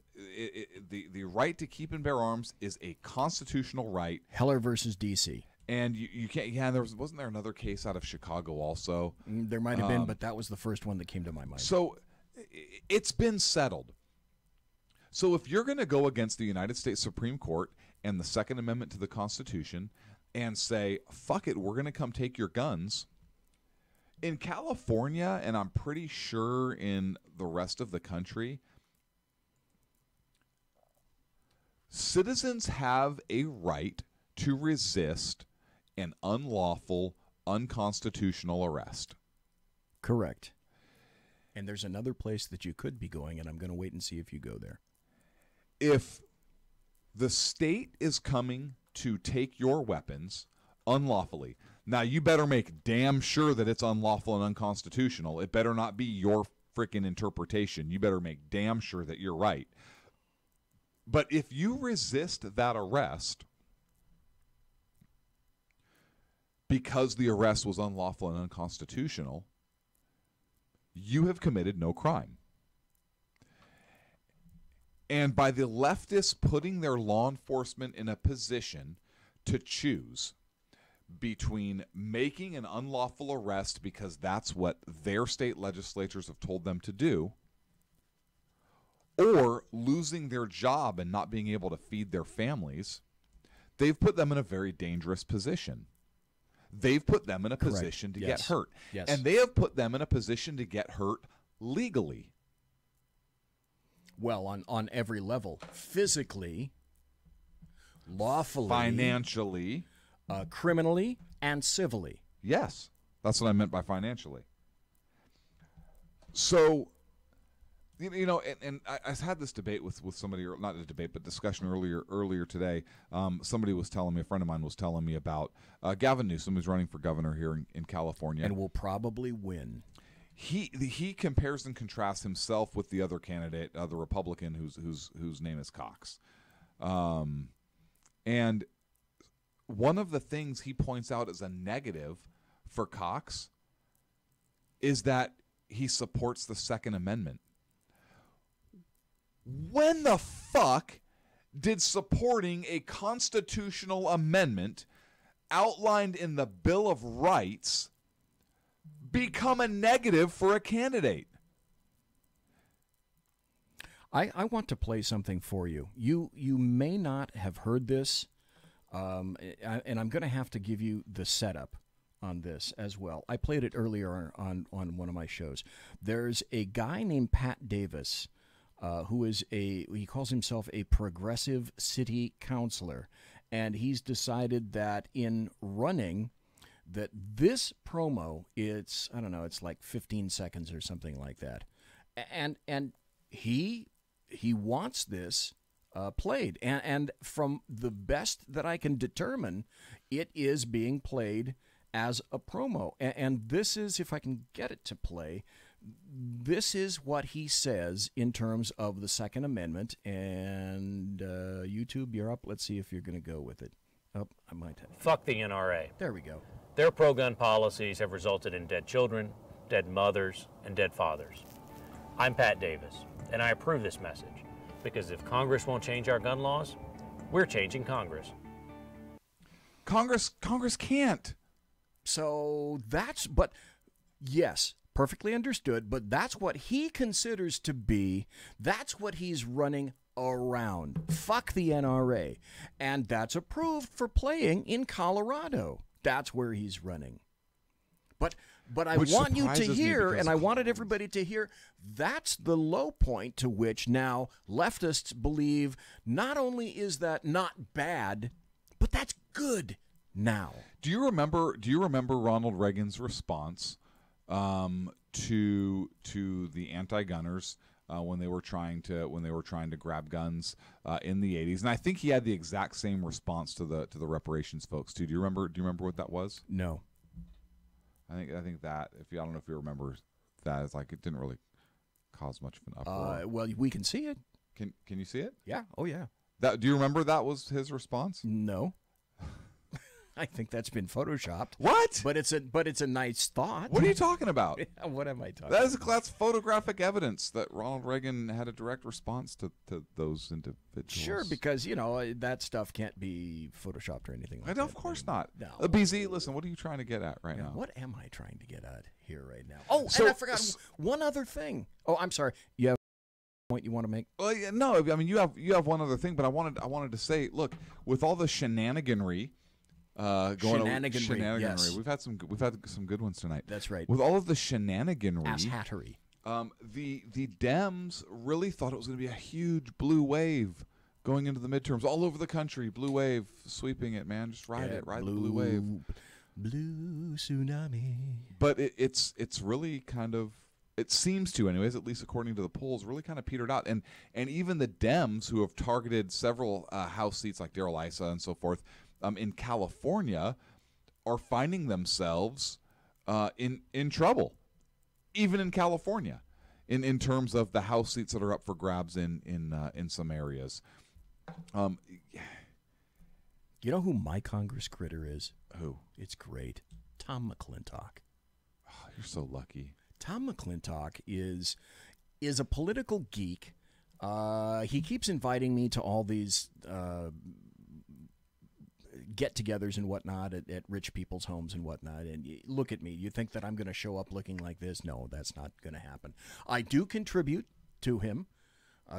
right to keep and bear arms is a constitutional right. Heller versus D.C. And you can't. Yeah, wasn't there another case out of Chicago also? There might have been, but that was the first one that came to my mind. So it's been settled. So if you're going to go against the United States Supreme Court and the Second Amendment to the Constitution and say, fuck it, we're going to come take your guns, in California, and I'm pretty sure in the rest of the country, citizens have a right to resist an unlawful, unconstitutional arrest. Correct. And there's another place that you could be going, and I'm going to wait and see if you go there. If the state is coming to take your weapons unlawfully, now you better make damn sure that it's unlawful and unconstitutional. It better not be your freaking interpretation. You better make damn sure that you're right. But if you resist that arrest because the arrest was unlawful and unconstitutional, you have committed no crime. And by the leftists putting their law enforcement in a position to choose between making an unlawful arrest because that's what their state legislatures have told them to do, or losing their job and not being able to feed their families, they've put them in a very dangerous position. They've put them in a position to get hurt. Yes. And they have put them in a position to get hurt legally. Well, on every level. Physically, lawfully, financially, criminally, and civilly. Yes. That's what I meant by financially. So, you know, and I had this debate with somebody, or not a debate, but discussion earlier today. Somebody was telling me, a friend of mine was telling me about Gavin Newsom, who's running for governor here in California. And will probably win. He compares and contrasts himself with the other candidate, the Republican, whose name is Cox. And one of the things he points out as a negative for Cox is that he supports the Second Amendment. When the fuck did supporting a constitutional amendment outlined in the Bill of Rights become a negative for a candidate? I want to play something for you. You may not have heard this, and I'm going to have to give you the setup on this as well. I played it earlier on one of my shows. There's a guy named Pat Davis who is he calls himself a progressive city councilor, and he's decided that in running that this promo, it's like 15 seconds or something like that, and he wants this played, and from the best that I can determine, it is being played as a promo, and this is, if I can get it to play, this is what he says in terms of the Second Amendment. And YouTube, you're up. Let's see if you're going to go with it. Oh, I might have. Fuck the NRA. There we go. Their pro-gun policies have resulted in dead children, dead mothers, and dead fathers. I'm Pat Davis, and I approve this message because if Congress won't change our gun laws, we're changing Congress. Congress can't. So but yes, perfectly understood, but that's what he considers to be, that's what he's running around. Fuck the NRA. And that's approved for playing in Colorado. That's where he's running. But I want you to hear, and I wanted everybody to hear, that's the low point to which now leftists believe not only is that not bad, but that's good now. Do you remember Ronald Reagan's response to the anti-gunners when they were trying to grab guns in the 80s? And I think he had the exact same response to the reparations folks too. Do you remember what that was? No. I think that I don't know if you remember that, it's like it didn't really cause much of an uproar. Well, we can see it. Can you see it? Yeah. Oh yeah. Do you remember that was his response? No. I think that's been photoshopped. What? But it's a nice thought. What are you talking about? What am I talking That's about? photographic evidence that Ronald Reagan had a direct response to those individuals. Sure, because, that stuff can't be photoshopped or anything like that. Of course not. No. BZ, listen, what are you trying to get at right now? What am I trying to get at here right now? Oh, So- and I forgot one other thing. Oh, I'm sorry. You have a point you want to make? Well, yeah, no, I mean you have one other thing, but I wanted to say, look, with all the shenaniganry Shenaniganry, yes. we've had some good ones tonight. That's right. With all of the shenaniganry, Asshattery. The Dems really thought it was going to be a huge blue wave going into the midterms all over the country. Blue wave sweeping it, man. Just ride the blue wave. Blue tsunami. But it's really kind of, it seems to, anyways, at least according to the polls, really kind of petered out. And even the Dems, who have targeted several House seats like Darrell Issa and so forth in California, are finding themselves in trouble, even in California, in terms of the House seats that are up for grabs in some areas. You know who my Congress critter is? Who? It's great. Tom McClintock. Oh, you're so lucky. Tom McClintock is a political geek. He keeps inviting me to all these get-togethers and whatnot at rich people's homes and whatnot. And look at me. You think that I'm going to show up looking like this? No, that's not going to happen. I do contribute to him,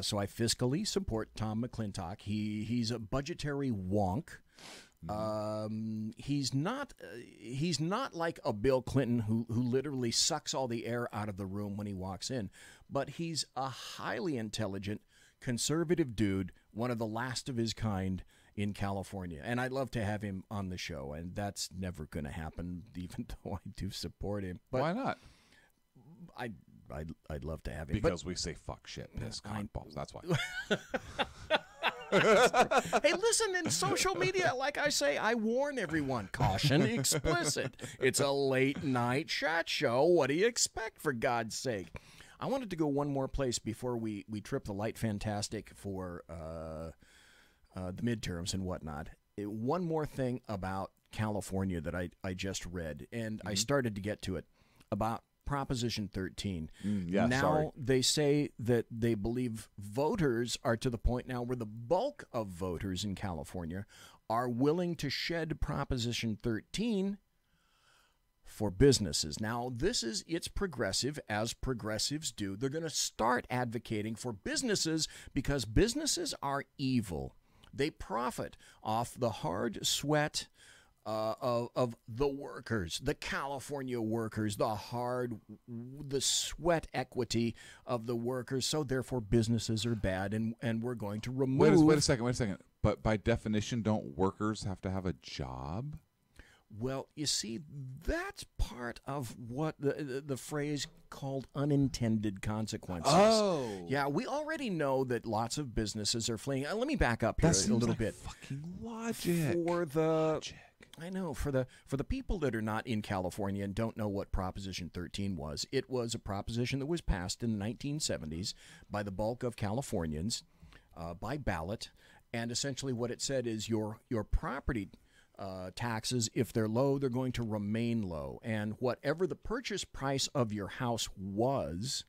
so I fiscally support Tom McClintock. He's a budgetary wonk. He's not like a Bill Clinton who literally sucks all the air out of the room when he walks in, but he's a highly intelligent conservative dude, one of the last of his kind in California, and I'd love to have him on the show, and that's never going to happen, even though I do support him. But why not? I'd love to have him because we say fuck, shit, piss, cock, balls. That's why. Hey, listen, in social media, like I say, I warn everyone, caution explicit. It's a late night chat show. What do you expect, for God's sake? I wanted to go one more place before we trip the light fantastic for the midterms and whatnot. One more thing about California that I just read, and I started to get to it, about Proposition 13. Now they say that they believe voters are to the point now where the bulk of voters in California are willing to shed Proposition 13 for businesses. Now, it's progressive, as progressives do. They're going to start advocating for businesses because businesses are evil. They profit off the hard sweat of the workers, the California workers, the sweat equity of the workers. So therefore, businesses are bad, and we're going to remove. Wait a second. But by definition, don't workers have to have a job? Well, you see, that's part of what the phrase called unintended consequences. Oh. Yeah, we already know that lots of businesses are fleeing. Let me back up here a little bit. Fucking logic. I know, for the people that are not in California and don't know what Proposition 13 was, it was a proposition that was passed in the 1970s by the bulk of Californians by ballot, and essentially what it said is your property taxes, if they're low, they're going to remain low, and whatever the purchase price of your house was,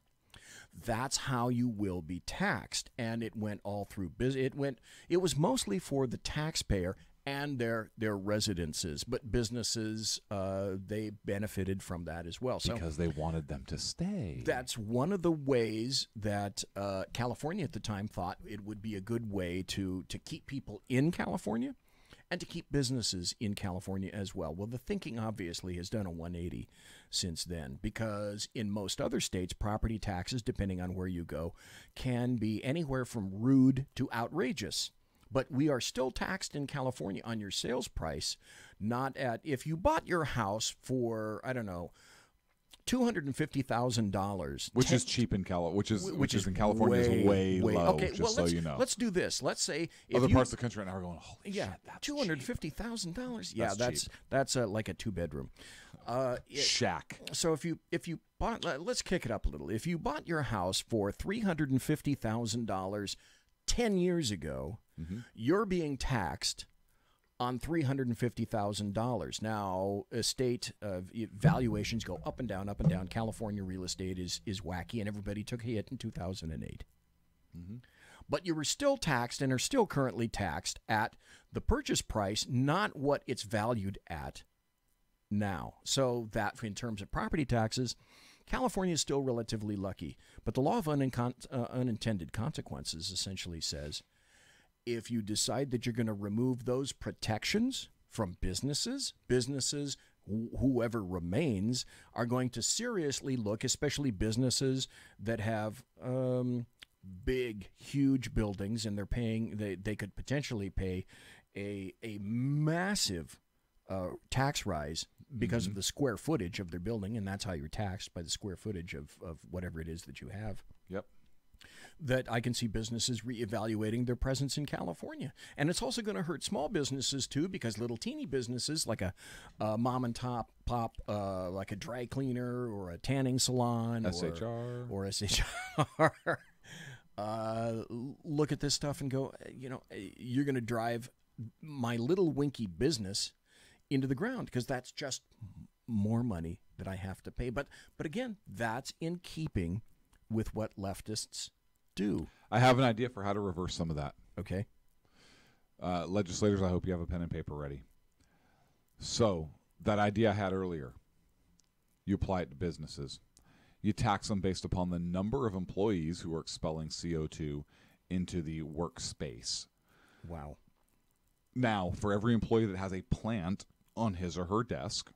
that's how you will be taxed. And it went all through business. It was mostly for the taxpayer and their residences, but businesses, they benefited from that as well. Because they wanted them to stay. That's one of the ways that California at the time thought it would be a good way to keep people in California and to keep businesses in California as well. Well, the thinking obviously has done a 180 since then, because in most other states, property taxes, depending on where you go, can be anywhere from rude to outrageous. But we are still taxed in California on your sales price, not at, if you bought your house for, I don't know, $250,000, which is cheap in which is in California is way low. Okay, just so you know. Let's do this. Let's say other parts of the country right now are going, holy shit, that's $250,000. Yeah, that's like a 2-bedroom shack. So if you bought, let's kick it up a little. If you bought your house for $350,000 10 years ago, you're being taxed on $350,000. Now, estate valuations go up and down, up and down. California real estate is wacky, and everybody took a hit in 2008. Mm-hmm. But you were still taxed and are still currently taxed at the purchase price, not what it's valued at now. So that, in terms of property taxes, California is still relatively lucky. But the law of unintended consequences essentially says, if you decide that you're going to remove those protections from businesses, whoever remains, are going to seriously look, especially businesses that have big, huge buildings, and they're paying, they could potentially pay a massive tax rise because of the square footage of their building, and that's how you're taxed, by the square footage of whatever it is that you have. Yep. That I can see businesses reevaluating their presence in California. And it's also going to hurt small businesses, too, because little teeny businesses like a mom and pop, like a dry cleaner or a tanning salon SHR. or SHR, look at this stuff and go, you're going to drive my little winky business into the ground because that's just more money that I have to pay. But again, that's in keeping with what leftists do. I have an idea for how to reverse some of that. Okay. Legislators, I hope you have a pen and paper ready. So, that idea I had earlier, you apply it to businesses. You tax them based upon the number of employees who are expelling CO2 into the workspace. Wow. Now, for every employee that has a plant on his or her desk.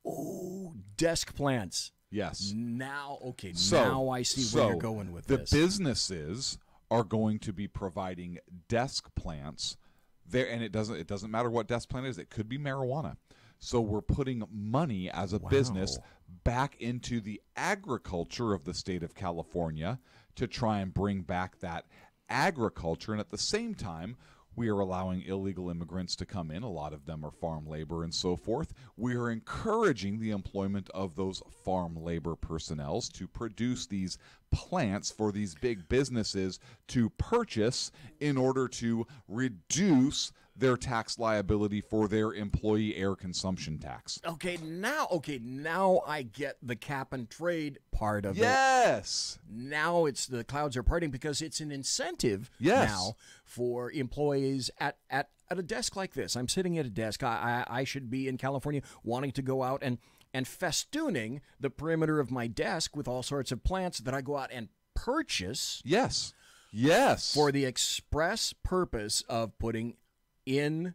Oh, desk plants. Yes. Now, okay, now I see where you're going with this. The businesses are going to be providing desk plants there, and it doesn't matter what desk plant it is. It could be marijuana. So we're putting money as a business back into the agriculture of the state of California to try and bring back that agriculture, and at the same time, we are allowing illegal immigrants to come in. A lot of them are farm labor and so forth. We are encouraging the employment of those farm labor personnel to produce these plants for these big businesses to purchase in order to reduce their tax liability for their employee air consumption tax. Okay, now I get the cap and trade part of it. Yes. Now it's the clouds are parting because it's an incentive now for employees at a desk like this. I'm sitting at a desk. I should be in California wanting to go out and festooning the perimeter of my desk with all sorts of plants that I go out and purchase. Yes. For the express purpose of putting in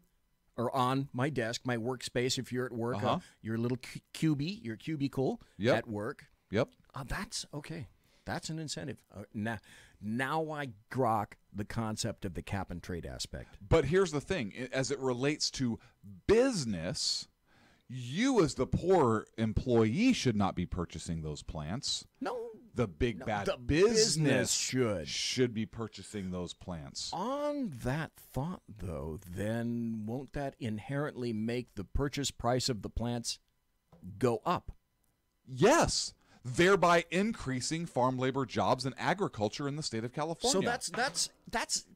or on my desk, my workspace, if you're at work, your little your cubicle at work. Yep. That's okay. That's an incentive. Now I grok the concept of the cap and trade aspect. But here's the thing. As it relates to business, you as the poor employee should not be purchasing those plants. No. The big bad business should be purchasing those plants. On that thought, though, then won't that inherently make the purchase price of the plants go up? Yes. Thereby increasing farm labor jobs and agriculture in the state of California. So that's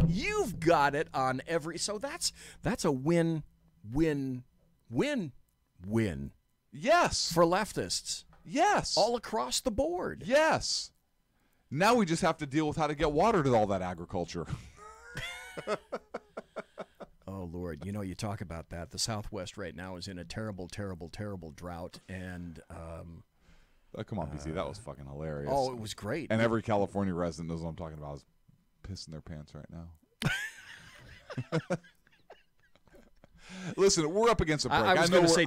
you've got it on every. So that's a win. Yes. For leftists. Yes. All across the board. Yes. Now we just have to deal with how to get water to all that agriculture. Oh, Lord. You talk about that. The Southwest right now is in a terrible, terrible, terrible drought. And come on, BZ. That was fucking hilarious. Oh, it was great. And every California resident knows what I'm talking about. Is pissing their pants right now. Listen, we're up against a break.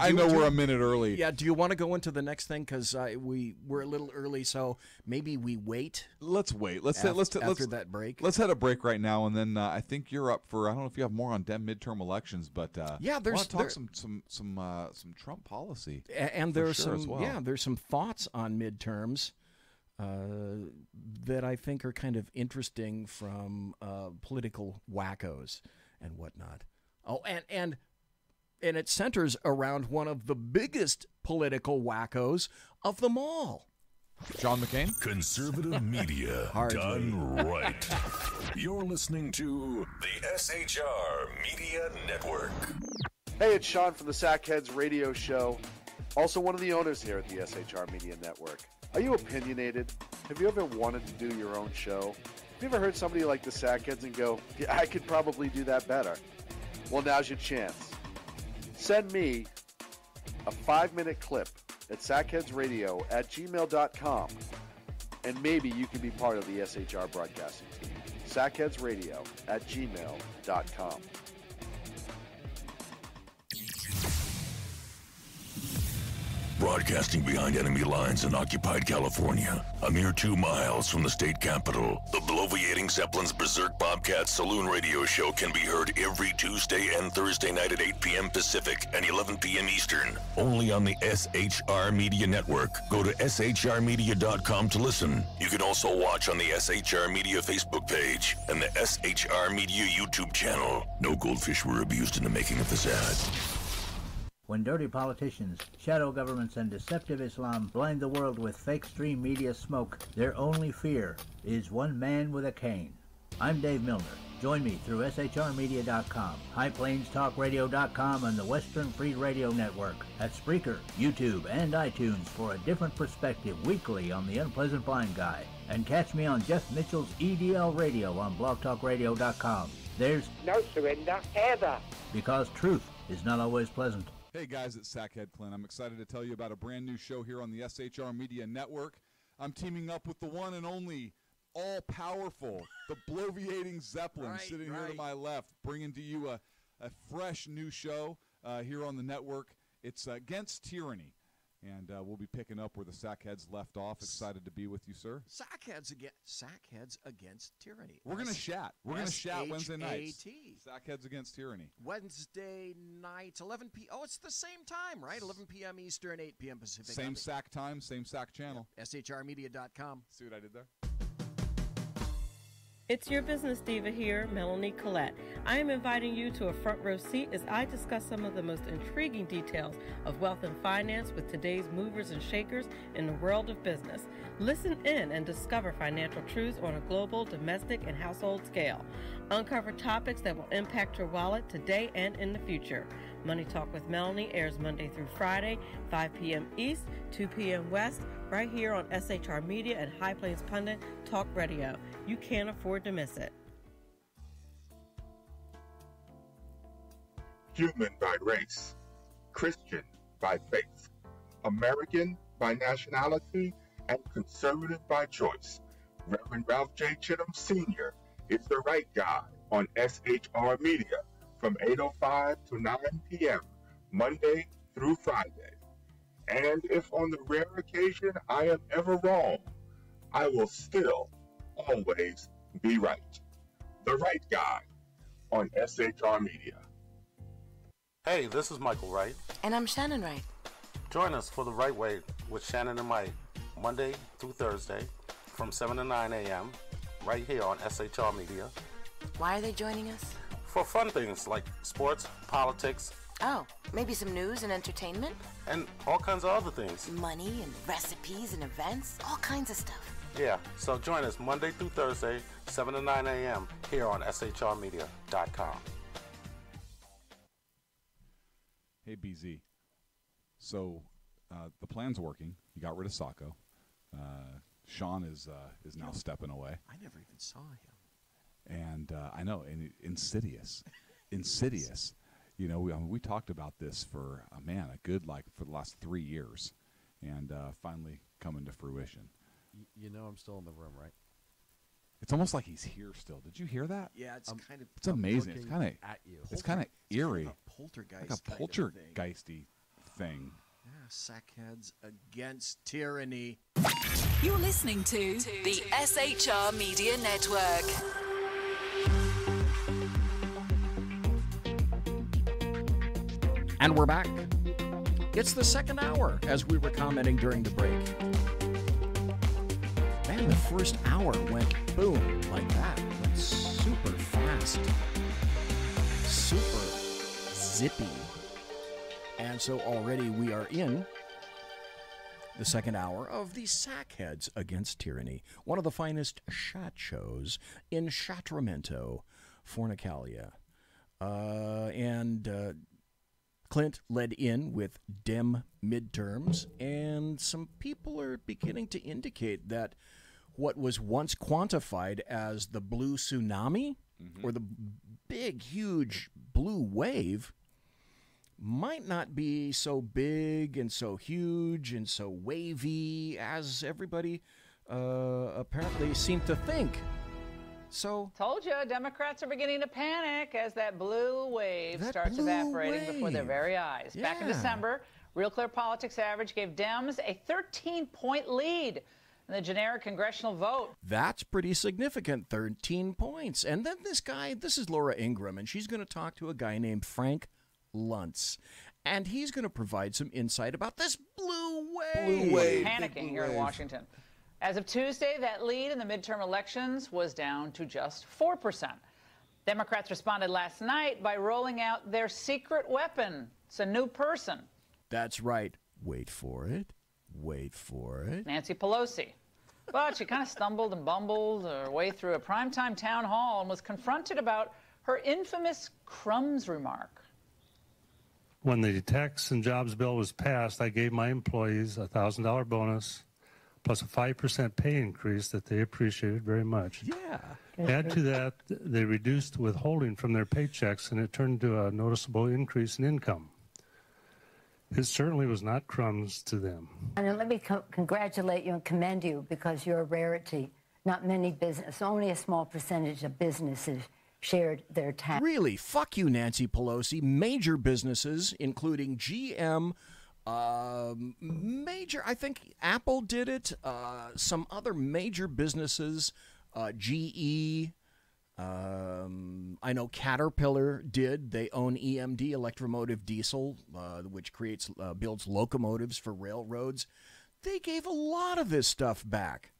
I know we're a minute early. Yeah, do you want to go into the next thing? Because we're a little early, so maybe we wait. Let's wait. After that break. Let's head a break right now, and then I think you're up for. I don't know if you have more on midterm elections, but yeah, there's some Trump policy, and there's there's some thoughts on midterms that I think are kind of interesting from political wackos and whatnot. Oh, and it centers around one of the biggest political wackos of them all. John McCain? Conservative media done right. You're listening to the SHR Media Network. Hey, it's Sean from the Sackheads radio show, also one of the owners here at the SHR Media Network. Are you opinionated? Have you ever wanted to do your own show? Have you ever heard somebody like the Sackheads and go, yeah, I could probably do that better? Well, now's your chance. Send me a 5-minute clip at sackheadsradio@gmail.com, and maybe you can be part of the SHR broadcasting team. sackheadsradio@gmail.com. Broadcasting behind enemy lines in occupied California, a mere 2 miles from the state capitol, the bloviating Zeppelin's Berserk Bobcat Saloon radio show can be heard every Tuesday and Thursday night at 8 p.m. Pacific and 11 p.m. Eastern, only on the SHR Media Network. Go to shrmedia.com to listen. You can also watch on the SHR Media Facebook page and the SHR Media YouTube channel. No goldfish were abused in the making of this ad. When dirty politicians, shadow governments, and deceptive Islam blind the world with fake stream media smoke, their only fear is one man with a cane. I'm Dave Milner. Join me through shrmedia.com, highplanestalkradio.com, and the Western Free Radio Network at Spreaker, YouTube, and iTunes for a different perspective weekly on the Unpleasant Blind Guy. And catch me on Jeff Mitchell's EDL Radio on blogtalkradio.com. There's no surrender ever, because truth is not always pleasant. Hey guys, it's Sackhead Clint. I'm excited to tell you about a brand new show here on the SHR Media Network. I'm teaming up with the one and only all-powerful, the bloviating Zeppelin, sitting here to my left, bringing to you a fresh new show here on the network. It's Against Tyranny. And we'll be picking up where the Sackheads left off. Excited to be with you, sir. Sackheads Against Tyranny. We're going to chat. We're going to chat Wednesday nights. Sackheads Against Tyranny. Wednesday night, 11 p.m. Oh, it's the same time, right? 11 p.m. Eastern, 8 p.m. Pacific. Same SAC time, same SAC channel. Yep. shrmedia.com. See what I did there? It's your business diva here, Melanie Collette. I am inviting you to a front row seat as I discuss some of the most intriguing details of wealth and finance with today's movers and shakers in the world of business. Listen in and discover financial truths on a global, domestic, and household scale. Uncover topics that will impact your wallet today and in the future. Money Talk with Melanie airs Monday through Friday, 5 p.m. East, 2 p.m. West, right here on SHR Media and High Plains Pundit Talk Radio. You can't afford to miss it. Human by race, Christian by faith, American by nationality, and conservative by choice. Reverend Ralph J. Chittum Sr. is the right guy on SHR Media from 8:05 to 9 p.m. Monday through Friday. And if on the rare occasion I am ever wrong, I will still always be right. The right guy on SHR Media. Hey, this is Michael Wright. And I'm Shannon Wright. Join us for The Right Way with Shannon and Mike, Monday through Thursday from 7 to 9 a.m. right here on SHR Media. Why are they joining us? For fun things like sports, politics. Oh, maybe some news and entertainment? And all kinds of other things. Money and recipes and events, all kinds of stuff. Yeah, so join us Monday through Thursday, 7 to 9 a.m. here on shrmedia.com. Hey, BZ. So the plan's working. You got rid of Sacco. Sean is now stepping away. I never even saw him. And I know, and insidious. You know, we talked about this for, a good, for the last 3 years. And finally coming to fruition. You know I'm still in the room, right? It's almost like he's here still. Did you hear that? Yeah, it's kind of... It's amazing. It's kind of at you. It's kind of eerie. Kind of a poltergeist. Like a poltergeisty thing. Yeah, Sackheads Against Tyranny. You're listening to the SHR Media Network. And we're back. It's the second hour, as we were commenting during the break. Man, the first hour went boom, like that. Went super fast. Super zippy. And so already we are in the second hour of the Sackheads Against Tyranny, one of the finest shat shows in Shatramento, Fornicalia. Clint led in with Dem midterms, and some people are beginning to indicate that what was once quantified as the blue tsunami, or the big, huge blue wave, might not be so big and so huge and so wavy as everybody apparently seemed to think. So, told you, Democrats are beginning to panic as that blue wave starts evaporating before their very eyes. Yeah. Back in December, Real Clear Politics Average gave Dems a 13-point lead in the generic congressional vote. That's pretty significant, 13 points. And then this guy, this is Laura Ingraham, and she's going to talk to a guy named Frank Luntz. And he's going to provide some insight about this blue wave. Panicking here in Washington. As of Tuesday, that lead in the midterm elections was down to just 4%. Democrats responded last night by rolling out their secret weapon. It's a new person. That's right. Wait for it. Wait for it. Nancy Pelosi. But she kind of stumbled and bumbled her way through a primetime town hall and was confronted about her infamous crumbs remark. When the tax and jobs bill was passed, I gave my employees a $1,000 bonus plus a 5% pay increase that they appreciated very much. Yeah. Add to that, they reduced withholding from their paychecks, and it turned to a noticeable increase in income. It certainly was not crumbs to them. And let me congratulate you and commend you, because you're a rarity. Not many business, only a small percentage of businesses shared their tax. Really, fuck you, Nancy Pelosi. Major businesses, including GM, I think Apple did it, some other major businesses, GE, I know Caterpillar did. They own EMD, Electromotive Diesel, which builds locomotives for railroads. They gave a lot of this stuff back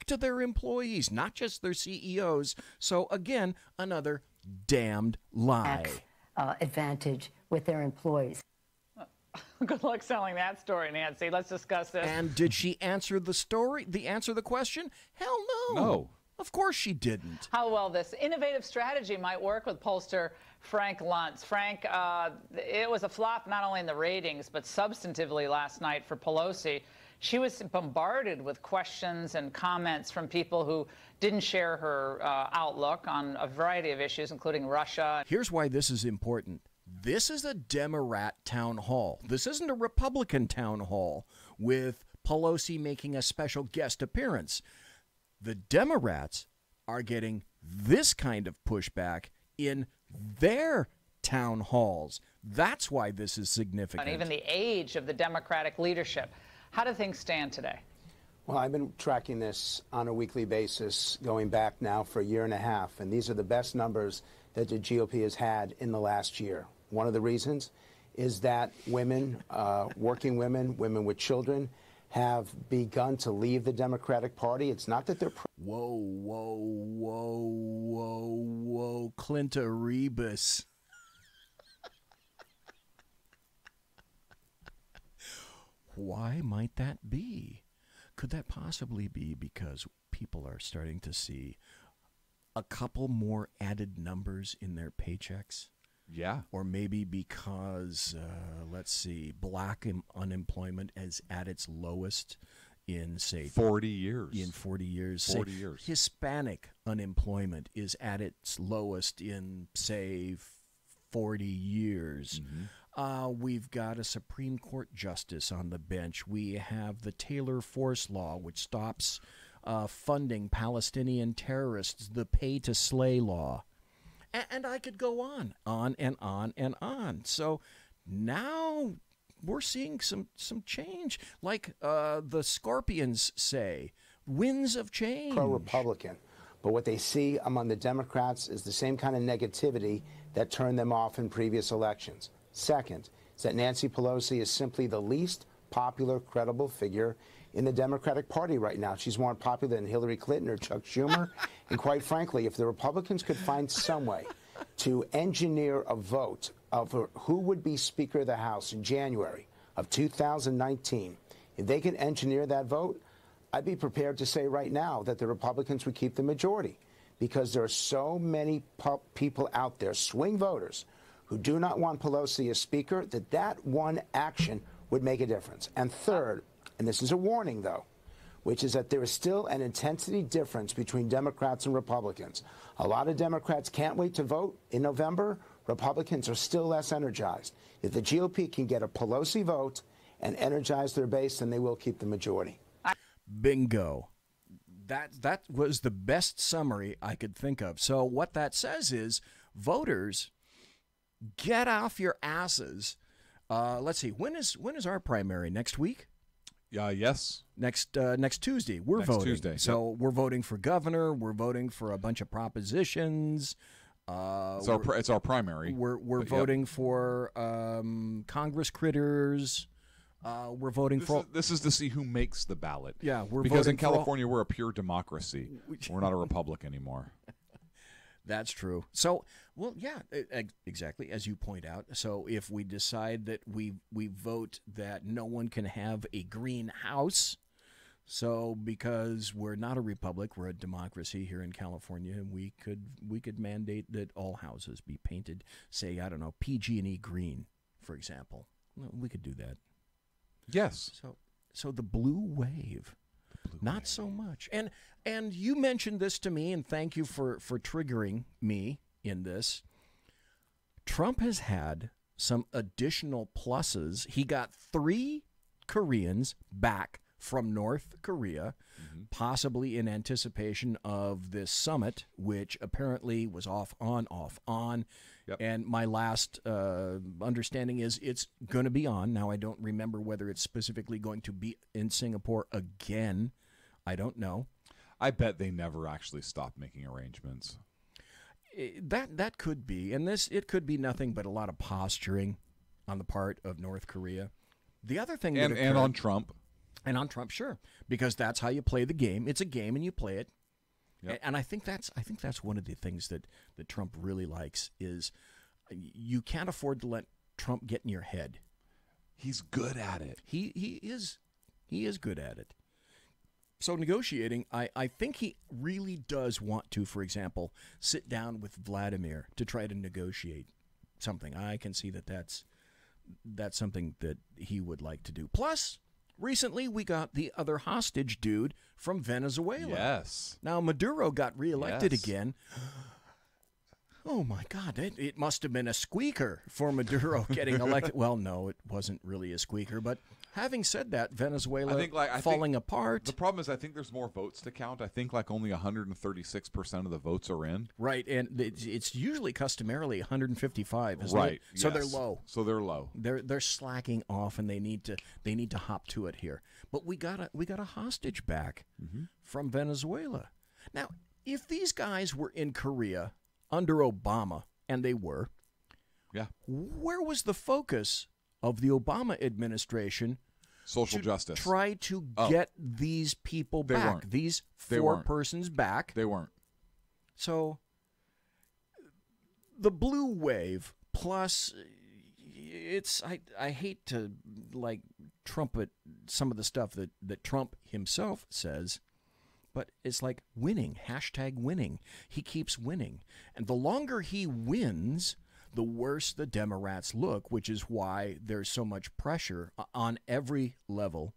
to their employees, not just their CEOs. So again, another damned lie. Advantage with their employees. Good luck selling that story, Nancy. Let's discuss this. And did she answer the question? Hell no. No. Of course she didn't. How well this innovative strategy might work with pollster Frank Luntz. Frank, it was a flop not only in the ratings, but substantively last night for Pelosi. She was bombarded with questions and comments from people who didn't share her outlook on a variety of issues, including Russia. Here's why this is important. This is a Democrat town hall. This isn't a Republican town hall with Pelosi making a special guest appearance. The Democrats are getting this kind of pushback in their town halls. That's why this is significant. And even the age of the Democratic leadership. How do things stand today? Well, I've been tracking this on a weekly basis going back now for a year and a half, and these are the best numbers that the GOP has had in the last year. One of the reasons is that women, working women, women with children, have begun to leave the Democratic Party. It's not that they're... Whoa, Clint Rebus. Why might that be? Could that possibly be because people are starting to see a couple more added numbers in their paychecks? Yeah. Or maybe because, let's see, black unemployment is at its lowest in, say... 40 years. In 40 years. 40 years. Hispanic unemployment is at its lowest in, say, 40 years. Mm-hmm. We've got a Supreme Court justice on the bench. We have the Taylor Force Law, which stops funding Palestinian terrorists, the pay-to-slay law. And I could go on and on and on. So now we're seeing some change. Like the Scorpions say, winds of change. Pro-Republican. But what they see among the Democrats is the same kind of negativity that turned them off in previous elections. Second is that Nancy Pelosi is simply the least popular, credible figure in the Democratic Party right now. She's more popular than Hillary Clinton or Chuck Schumer. And quite frankly, if the Republicans could find some way to engineer a vote of who would be Speaker of the House in January of 2019, If they can engineer that vote, I'd be prepared to say right now that the Republicans would keep the majority, because there are so many people out there, swing voters, who do not want Pelosi as Speaker, that one action would make a difference. And third, and this is a warning, though, which is that there is still an intensity difference between Democrats and Republicans. A lot of Democrats can't wait to vote in November. Republicans are still less energized. If the GOP can get a Pelosi vote and energize their base, then they will keep the majority. Bingo. That was the best summary I could think of. So what that says is, voters, get off your asses. Let's see. When is our primary? Next week? Yes. Next Tuesday. We're voting. Tuesday. So we're voting for governor. We're voting for a bunch of propositions. It's our primary. We're voting for Congress critters. We're voting for. This is to see who makes the ballot. Yeah, we're because voting in California we're a pure democracy. We're not a republic anymore. That's true. So, well, yeah, exactly as you point out. So, if we decide that we vote that no one can have a green house, so because we're not a republic, we're a democracy here in California, we could mandate that all houses be painted, say, I don't know, PG&E green, for example. We could do that. Yes. So the blue wave, not so much. And you mentioned this to me, and thank you for triggering me in this. Trump has had some additional pluses. He got 3 Koreans back from North Korea, possibly in anticipation of this summit, which apparently was off, on. Yep. And my last understanding is it's going to be on. Now, I don't remember whether it's specifically going to be in Singapore again. I don't know. I bet they never actually stopped making arrangements. That could be. And it could be nothing but a lot of posturing on the part of North Korea. The other thing that and on Trump. And on Trump, sure, because that's how you play the game. It's a game, and you play it. Yep. And I think that's one of the things that Trump really likes is you can't afford to let Trump get in your head. He's good at it. He is good at it. So negotiating, I think he really does want to, for example, sit down with Vladimir to try to negotiate something. I can see that's something that he would like to do. Plus, recently, we got the other hostage dude from Venezuela. Yes. Now, Maduro got reelected again. Oh, my God. It must have been a squeaker for Maduro getting elected. Well, no, it wasn't really a squeaker. But having said that, Venezuela falling apart. The problem is I think there's more votes to count. I think only 136% of the votes are in. Right, and it's usually customarily 155, isn't right, it? So yes. they're low. So they're low. They're slacking off, and they need to hop to it here. But we got a hostage back from Venezuela. Now, if these guys were in Korea under Obama, and they were, where was the focus of the Obama administration? Social justice. Try to get these people back. Weren't. These 4 persons back. They weren't. So the blue wave plus I hate to trumpet some of the stuff that Trump himself says, but it's like winning, #winning. He keeps winning. And the longer he wins, the worse the Democrats look, which is why there's so much pressure on every level,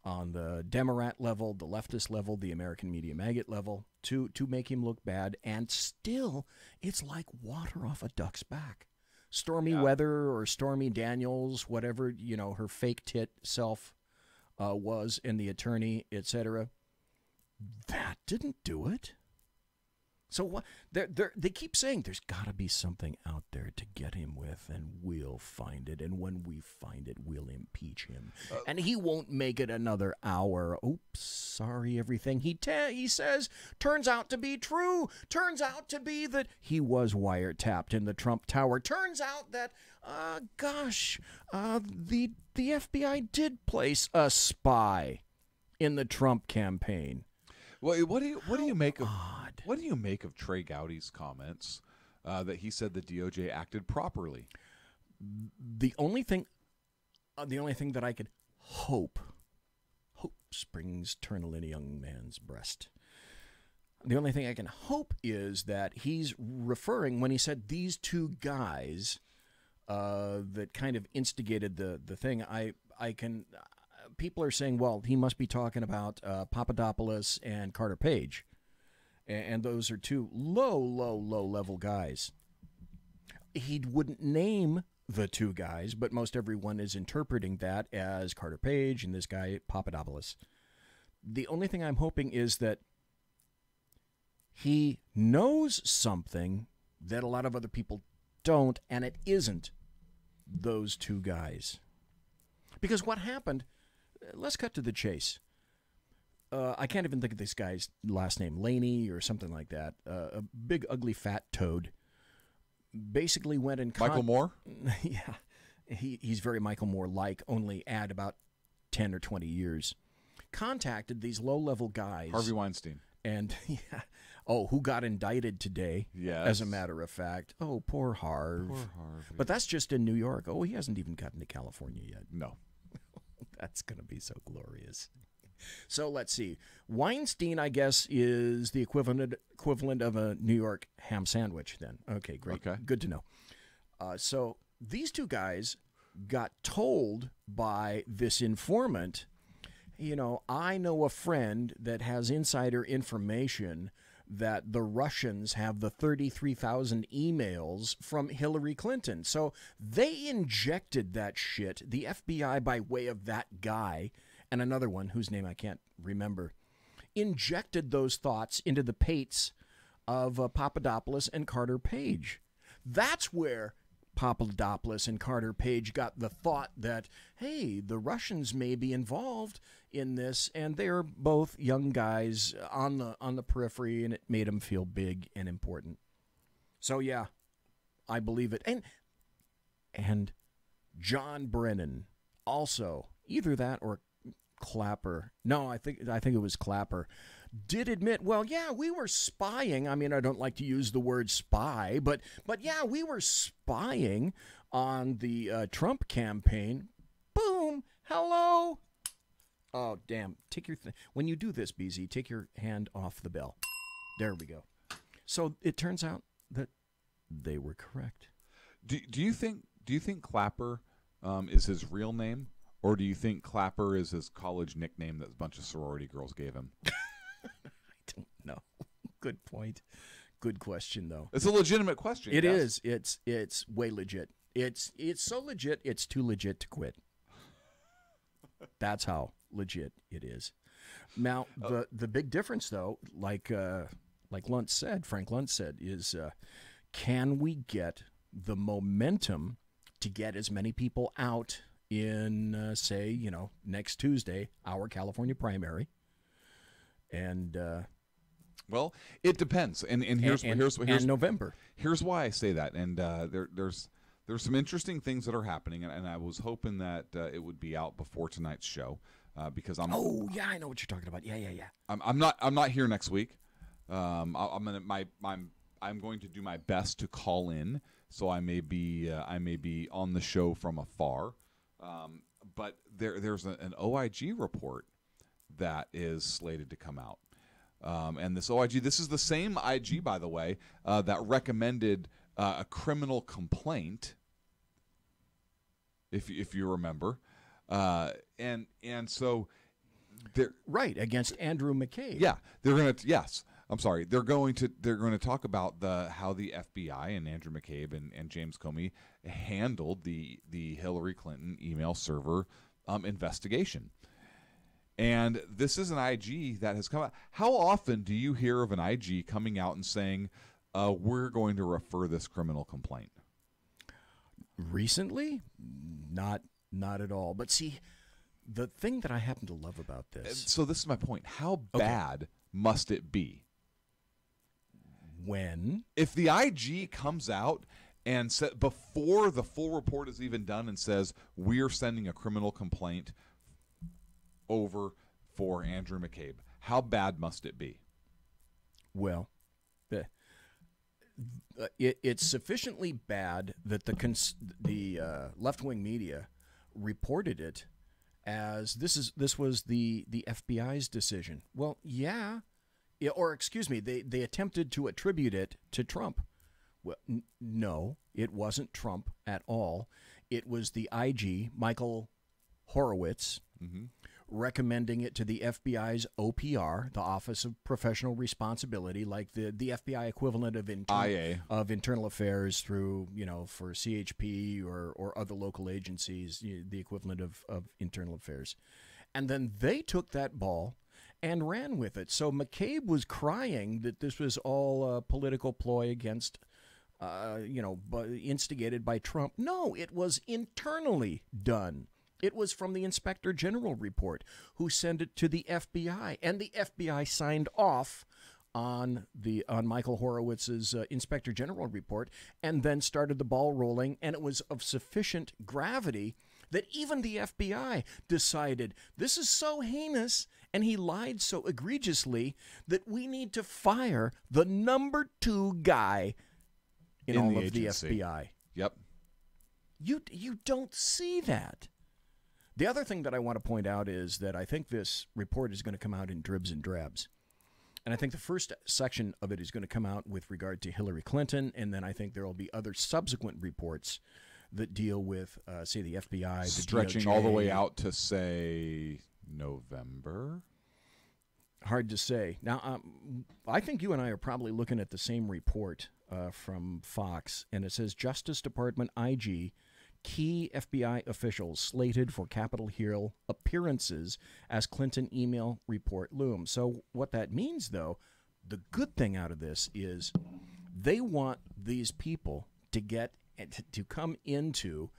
on the Democrat level, the leftist level, the American media maggot level, to make him look bad. And still, it's like water off a duck's back. Stormy Weather or Stormy Daniels, whatever, her fake tit self was, and the attorney, etc., that didn't do it. So what? They keep saying there's got to be something out there to get him with, and we'll find it. And when we find it, we'll impeach him. And he won't make it another hour. Oops, sorry, everything he says turns out to be true. Turns out to be that he was wiretapped in the Trump Tower. Turns out that, the FBI did place a spy in the Trump campaign. Well, what do you make of Trey Gowdy's comments that he said the DOJ acted properly? The only thing that I could hope hope springs eternal in a young man's breast. The only thing I can hope is that he's referring, when he said these two guys that kind of instigated the thing, I can, people are saying, well, he must be talking about Papadopoulos and Carter Page. And those are two low-level guys. He wouldn't name the two guys, but most everyone is interpreting that as Carter Page and this guy, Papadopoulos. The only thing I'm hoping is that he knows something that a lot of other people don't, and it isn't those two guys. Because what happened, let's cut to the chase. I can't even think of this guy's last name, Laney or something like that. A big, ugly, fat toad. Basically went and... Michael Moore? Yeah. He's very Michael Moore-like, only add about 10 or 20 years. Contacted these low-level guys. Harvey Weinstein. And, yeah. Oh, who got indicted today, yes. As a matter of fact. Oh, poor Harv. Poor Harvey. But that's just in New York. Oh, he hasn't even gotten to California yet. No. That's going to be so glorious. So let's see. Weinstein, I guess, is the equivalent of a New York ham sandwich then. Okay, great. Okay. Good to know. So these two guys got told by this informant, you know, I know a friend that has insider information that the Russians have the 33,000 emails from Hillary Clinton. So they injected that shit, the FBI by way of that guy, and another one whose name I can't remember, injected those thoughts into the pates of Papadopoulos and Carter Page. That's where Papadopoulos and Carter Page got the thought that, hey, the Russians may be involved in this, and they're both young guys on the periphery, and it made them feel big and important. So yeah, I believe it. And John Brennan also, either that or Clapper. No, I think it was Clapper. Did admit, well, yeah, we were spying. I mean, I don't like to use the word spy, but yeah, we were spying on the Trump campaign. Boom. Hello. Oh, damn. When you do this, BZ, take your hand off the bell. There we go. So it turns out that they were correct. Do you think Clapper is his real name? Or do you think Clapper is his college nickname that a bunch of sorority girls gave him? I don't know. Good point. Good question, though. It's a legitimate question. It is. It's way legit. It's so legit, it's too legit to quit. That's how legit it is. Now, the big difference, though, like Luntz said, Frank Luntz said, is can we get the momentum to get as many people out in, say, you know, next Tuesday, our California primary? And well, it depends. And here's November. Here's why I say that. And there's some interesting things that are happening, and I was hoping that it would be out before tonight's show because I'm. Oh yeah, I know what you're talking about. Yeah. I'm not here next week. I'm going to do my best to call in, so I may be on the show from afar. But there's an OIG report that is slated to come out. And this OIG, this is the same IG, by the way, that recommended a criminal complaint, if you remember. And so they're right against Andrew McCabe. Yeah, they're going to yes. I'm sorry. They're going to talk about how the FBI and Andrew McCabe and James Comey handled the Hillary Clinton email server investigation. And this is an IG that has come out. How often do you hear of an IG coming out and saying, we're going to refer this criminal complaint? Recently? Not at all. But see, the thing that I happen to love about this. So this is my point. How bad must it be? When? If the IG comes out and before the full report is even done and says, we're sending a criminal complaint over for Andrew McCabe, how bad must it be? Well, it's sufficiently bad that the left-wing media reported it as this was the FBI's decision. Well, yeah, or excuse me, they attempted to attribute it to Trump. Well, no, it wasn't Trump at all. It was the IG, Michael Horowitz, recommending it to the FBI's OPR, the Office of Professional Responsibility, like the FBI equivalent of IA. Of Internal Affairs through, for CHP or other local agencies, the equivalent of Internal Affairs. And then they took that ball and ran with it. So McCabe was crying that this was all a political ploy against, instigated by Trump. No, it was internally done. It was from the Inspector General report, who sent it to the FBI, and the FBI signed off on Michael Horowitz's Inspector General report, and then started the ball rolling. And it was of sufficient gravity that even the FBI decided this is so heinous, and he lied so egregiously that we need to fire the number 2 guy in all the of agency. the FBI. Yep. You don't see that. The other thing that I want to point out is that I think this report is going to come out in dribs and drabs. And I think the first section of it is going to come out with regard to Hillary Clinton, and then I think there will be other subsequent reports that deal with, say, the FBI, the stretching DOJ. all the way out to, say, November? Hard to say. Now, I think you and I are probably looking at the same report from Fox, and it says Justice Department IG, key FBI officials slated for Capitol Hill appearances as Clinton email report looms. So what that means, though, the good thing out of this is they want these people to come into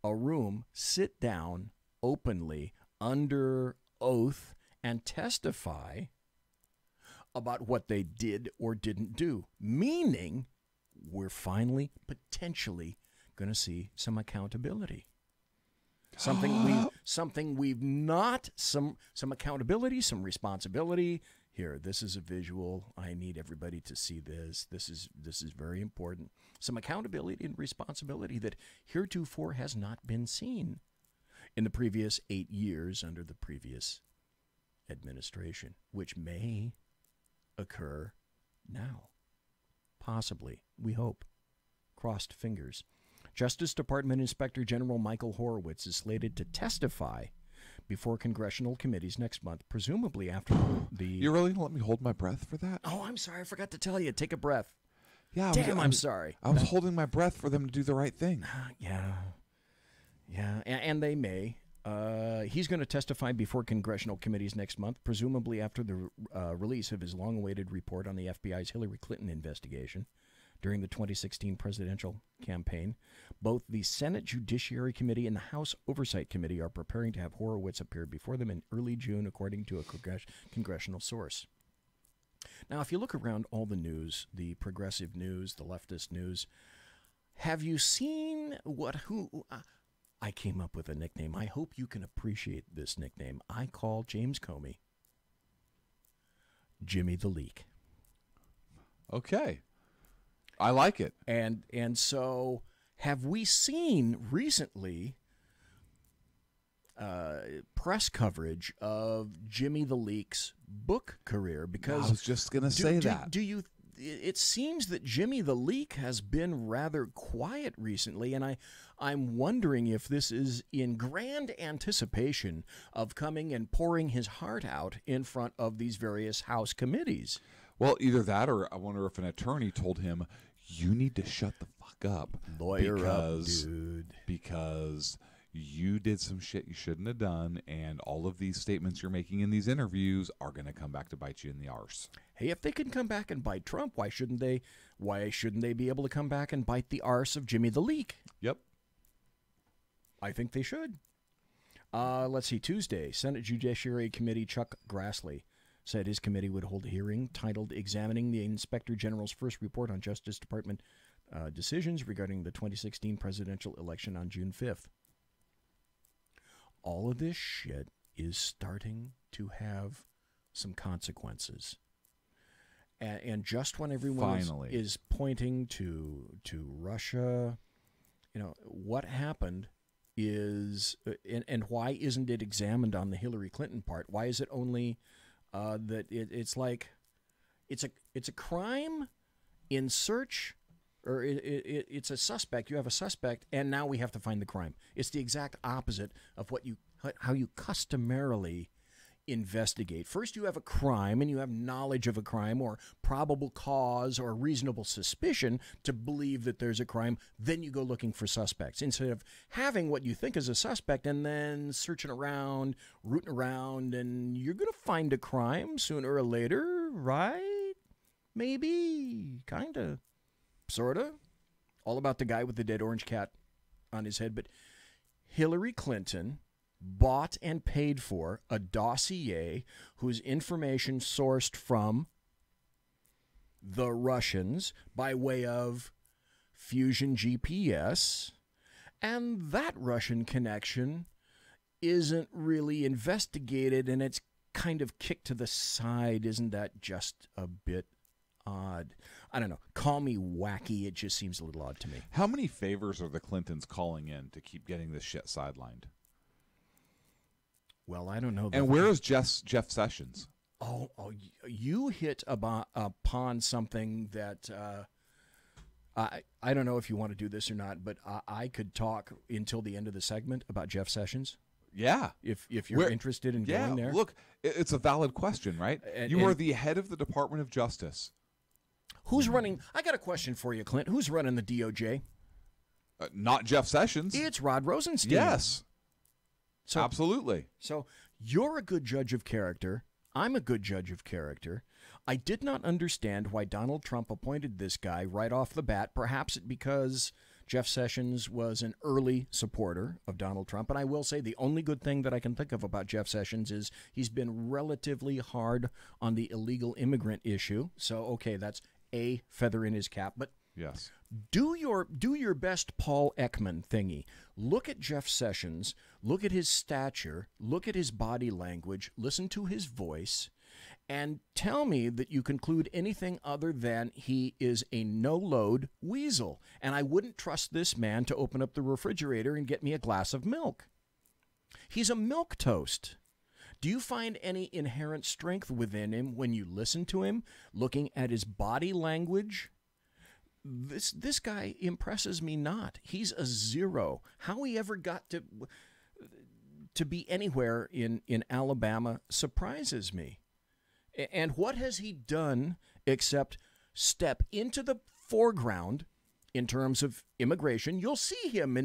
a room, sit down openly under oath, and testify about what they did or didn't do, meaning we're finally potentially going to see some accountability. Some accountability, some responsibility. Here, this is a visual. I need everybody to see this. This is very important. Some accountability and responsibility that heretofore has not been seen in the previous 8 years under the previous administration, which may occur now. Possibly. We hope. Crossed fingers. Justice Department Inspector General Michael Horowitz is slated to testify before congressional committees next month, presumably after the... You really let me hold my breath for that? Oh, I'm sorry. I forgot to tell you. Take a breath. Yeah, I'm sorry. I was holding my breath for them to do the right thing. Yeah, and they may. He's going to testify before congressional committees next month, presumably after the release of his long-awaited report on the FBI's Hillary Clinton investigation during the 2016 presidential campaign. Both the Senate Judiciary Committee and the House Oversight Committee are preparing to have Horowitz appear before them in early June, according to a congressional source. Now, if you look around all the news, the progressive news, the leftist news, have you seen I came up with a nickname. I hope you can appreciate this nickname. I call James Comey Jimmy the Leak. Okay. I like it. And so have we seen recently press coverage of Jimmy the Leak's book career? Because I was just going to say that. It seems that Jimmy the Leak has been rather quiet recently, and I'm wondering if this is in grand anticipation of coming and pouring his heart out in front of these various House committees. Well, either that, or I wonder if an attorney told him, you need to shut the fuck up. Lawyer up, dude. Because you did some shit you shouldn't have done, and all of these statements you're making in these interviews are going to come back to bite you in the arse. Hey, if they can come back and bite Trump, why shouldn't they be able to come back and bite the arse of Jimmy the Leak? Yep. I think they should. Let's see, Tuesday, Senate Judiciary Committee Chuck Grassley said his committee would hold a hearing titled Examining the Inspector General's First Report on Justice Department Decisions Regarding the 2016 Presidential Election on June 5th. All of this shit is starting to have some consequences. And just when everyone is pointing to Russia, what happened is, and why isn't it examined on the Hillary Clinton part? Why is it only that it's like it's a crime in search, or it's a suspect. You have a suspect, and now we have to find the crime. It's the exact opposite of how you customarily investigate. First, you have a crime, and you have knowledge of a crime, or probable cause, or reasonable suspicion to believe that there's a crime. Then you go looking for suspects, instead of having what you think is a suspect and then searching around, rooting around, and you're going to find a crime sooner or later, right? Maybe, kind of, sort of. All about the guy with the dead orange cat on his head. But Hillary Clinton bought and paid for a dossier whose information sourced from the Russians by way of Fusion GPS, and that Russian connection isn't really investigated, and it's kind of kicked to the side. Isn't that just a bit odd? I don't know. Call me wacky. It just seems a little odd to me. How many favors are the Clintons calling in to keep getting this shit sidelined? Well, I don't know. And where is Jeff Sessions? Oh, you hit upon something that I don't know if you want to do this or not, but I could talk until the end of the segment about Jeff Sessions. Yeah. If you're interested in going there. Look, it's a valid question, right? You are the head of the Department of Justice. Who's running? I got a question for you, Clint. Who's running the DOJ? Not Jeff Sessions. It's Rod Rosenstein. Yes. So, absolutely. So you're a good judge of character. I'm a good judge of character. I did not understand why Donald Trump appointed this guy right off the bat. Perhaps because Jeff Sessions was an early supporter of Donald Trump. And I will say the only good thing that I can think of about Jeff Sessions is he's been relatively hard on the illegal immigrant issue. So, okay, that's a feather in his cap. But yes, do your best Paul Ekman thingy. Look at Jeff Sessions. Look at his stature. Look at his body language. Listen to his voice. And tell me that you conclude anything other than he is a no-load weasel. And I wouldn't trust this man to open up the refrigerator and get me a glass of milk. He's a milquetoast. Do you find any inherent strength within him when you listen to him, looking at his body language? This guy impresses me not. He's a zero. How he ever got to be anywhere in Alabama surprises me. And what has he done except step into the foreground in terms of immigration? You'll see him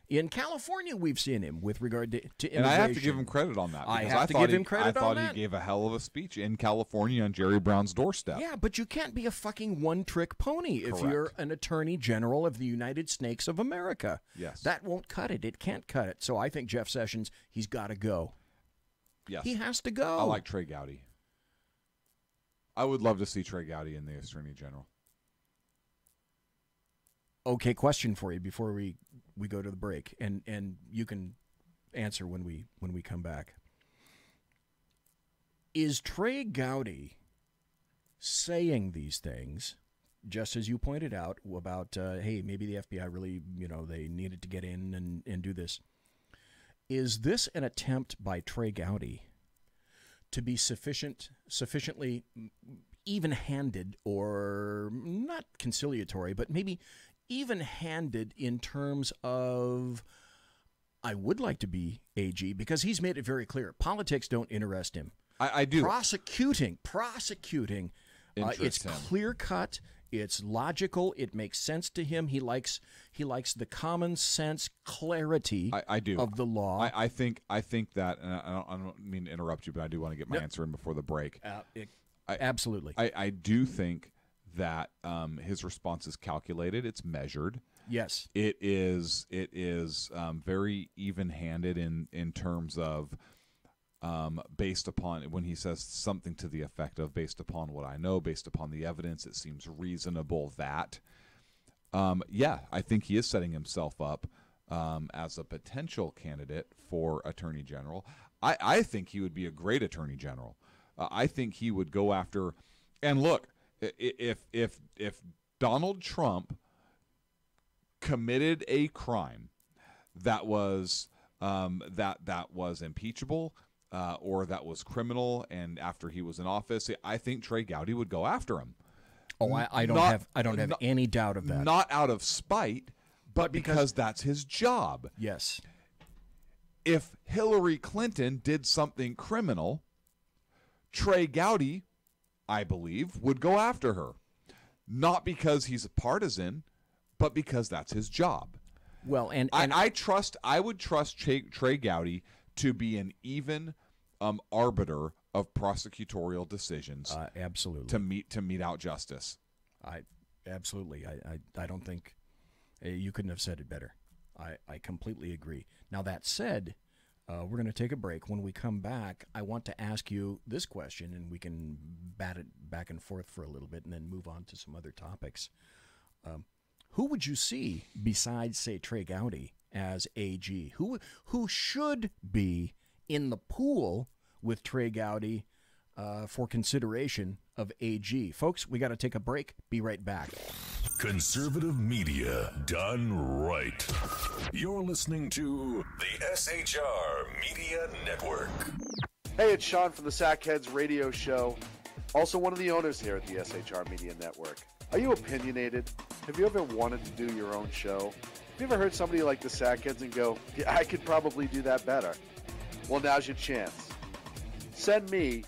in California. We've seen him with regard to immigration. And I have to give him credit on that. I have to give him credit on that. I thought he gave a hell of a speech in California on Jerry Brown's doorstep. Yeah, but you can't be a fucking one-trick pony if you're an attorney general of the United Snakes of America. Yes. That won't cut it. It can't cut it. So I think Jeff Sessions, he's got to go. Yes. He has to go. I like Trey Gowdy. I would love to see Trey Gowdy in the Attorney General. Okay, question for you before we go to the break, and you can answer when we come back. Is Trey Gowdy saying these things, just as you pointed out, about, hey, maybe the FBI really, they needed to get in and do this. Is this an attempt by Trey Gowdy to be sufficiently even-handed, or not conciliatory, but maybe even-handed in terms of, I would like to be AG, because he's made it very clear. Politics don't interest him. I do. Prosecuting. It's clear-cut. It's logical. It makes sense to him. He likes the common sense clarity I do. of the law. I think that, and I don't mean to interrupt you, but I do want to get my answer in before the break. Absolutely. I do think that his response is calculated. It's measured. Yes. It is very even-handed in terms of based upon, when he says something to the effect of, based upon what I know, based upon the evidence, it seems reasonable that. I think he is setting himself up as a potential candidate for Attorney General. I think he would be a great Attorney General. I think he would go after, and look, if Donald Trump committed a crime that was that was impeachable or that was criminal, and after he was in office, I think Trey Gowdy would go after him. Oh, I don't have any doubt of that. Not out of spite, but because that's his job. Yes. If Hillary Clinton did something criminal, Trey Gowdy, I believe, would go after her. Not because he's a partisan, but because that's his job. Well, and I would trust Trey Gowdy to be an even arbiter of prosecutorial decisions. Absolutely. To mete out justice. Absolutely. I don't think you couldn't have said it better. I completely agree. Now, that said, we're going to take a break. When we come back, I want to ask you this question, and we can bat it back and forth for a little bit and then move on to some other topics. Who would you see besides, say, Trey Gowdy as AG? Who should be in the pool with Trey Gowdy for consideration of AG? Folks, we got to take a break. Be right back. Conservative media done right. You're listening to the SHR Media Network. Hey, it's Sean from the Sackheads radio show, also one of the owners here at the SHR Media Network. Are you opinionated? Have you ever wanted to do your own show? Have you ever heard somebody like the Sackheads and go, yeah, I could probably do that better? Well, now's your chance. Send me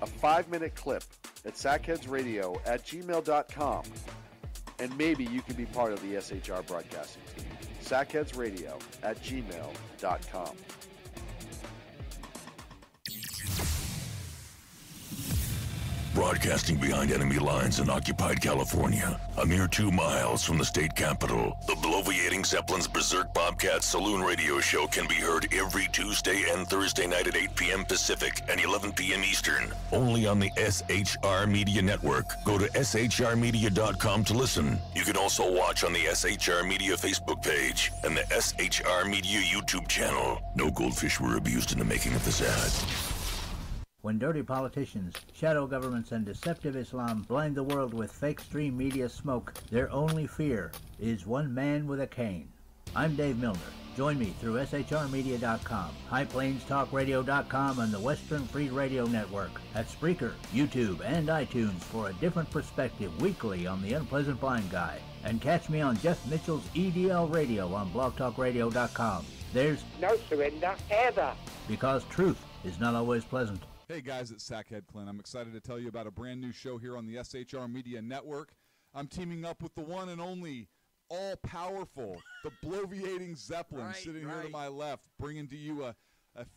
a 5-minute clip at sackheadsradio@gmail.com, and maybe you can be part of the SHR broadcasting team. sackheadsradio@gmail.com. Broadcasting behind enemy lines in occupied California, a mere 2 miles from the state capitol, the bloviating Zeppelin's Berserk Bobcat Saloon radio show can be heard every Tuesday and Thursday night at 8 p.m. Pacific and 11 p.m. Eastern, only on the SHR Media Network. Go to shrmedia.com to listen. You can also watch on the SHR Media Facebook page and the SHR Media YouTube channel. No goldfish were abused in the making of this ad. When dirty politicians, shadow governments, and deceptive Islam blind the world with fake stream media smoke, their only fear is one man with a cane. I'm Dave Milner. Join me through shrmedia.com, highplainstalkradio.com, and the Western Free Radio Network at Spreaker, YouTube, and iTunes for a different perspective weekly on the Unpleasant Blind Guy. And catch me on Jeff Mitchell's EDL Radio on blogtalkradio.com. There's no surrender ever. Because truth is not always pleasant. Hey guys, it's Sackhead Clint. I'm excited to tell you about a brand new show here on the SHR Media Network. I'm teaming up with the one and only all-powerful, the bloviating Zeppelin, sitting here to my left, bringing to you a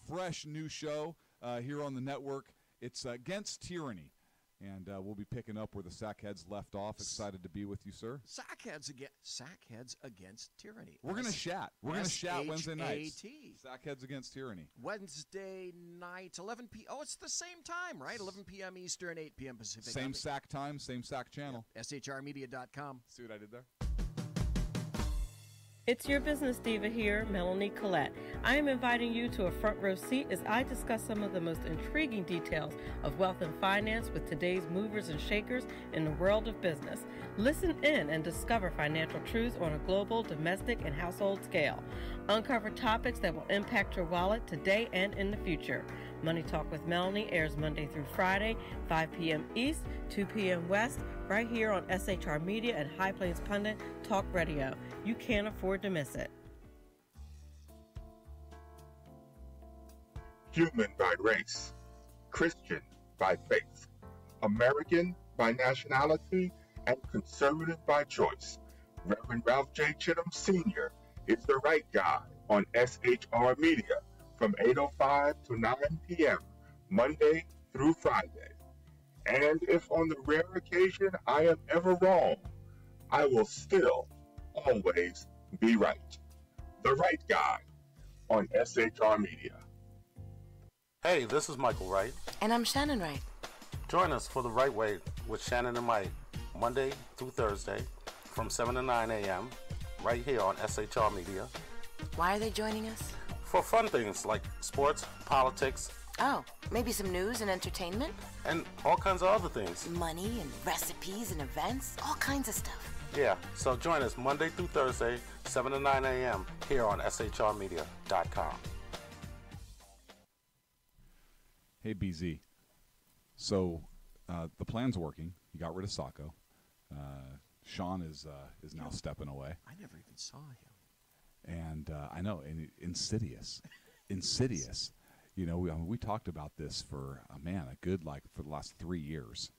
fresh new show here on the network. It's Against Tyranny, and we'll be picking up where the Sackheads left off. Excited to be with you, sir. Sackheads Against Tyranny. We're going to chat. We're going to chat Wednesday nights. Sackheads Against Tyranny. Wednesday night, 11 p.m. Oh, it's the same time, right? 11 p.m. Eastern, 8 p.m. Pacific. Same SAC time, same SAC channel. Yep. SHRmedia.com. See what I did there? It's your business diva here, Melanie Collette. I am inviting you to a front row seat as I discuss some of the most intriguing details of wealth and finance with today's movers and shakers in the world of business. Listen in and discover financial truths on a global, domestic, and household scale. Uncover topics that will impact your wallet today and in the future. Money Talk with Melanie airs Monday through Friday, 5 p.m. East, 2 p.m. West, right here on SHR Media and High Plains Pundit Talk Radio. You can't afford to miss it. Human by race, Christian by faith, American by nationality, and conservative by choice. Reverend Ralph J. Chittum Sr. is the right guy on SHR Media from 8:05 to 9 p.m. Monday through Friday. And if on the rare occasion I am ever wrong, I will still always be right. The right guy on SHR Media. Hey, this is Michael Wright. And I'm Shannon Wright. Join us for The Right Way with Shannon and Mike, Monday through Thursday from 7 to 9 a.m. right here on SHR Media. Why are they joining us? For fun things like sports, politics. Oh, maybe some news and entertainment? and all kinds of other things. Money and recipes and events, all kinds of stuff. Yeah, so join us Monday through Thursday, 7 to 9 a.m. here on shrmedia.com. Hey, BZ. So the plan's working. You got rid of Sacco. Sean is now stepping away. I never even saw him. And I know, and insidious. Insidious. You know, we talked about this for, for the last 3 years,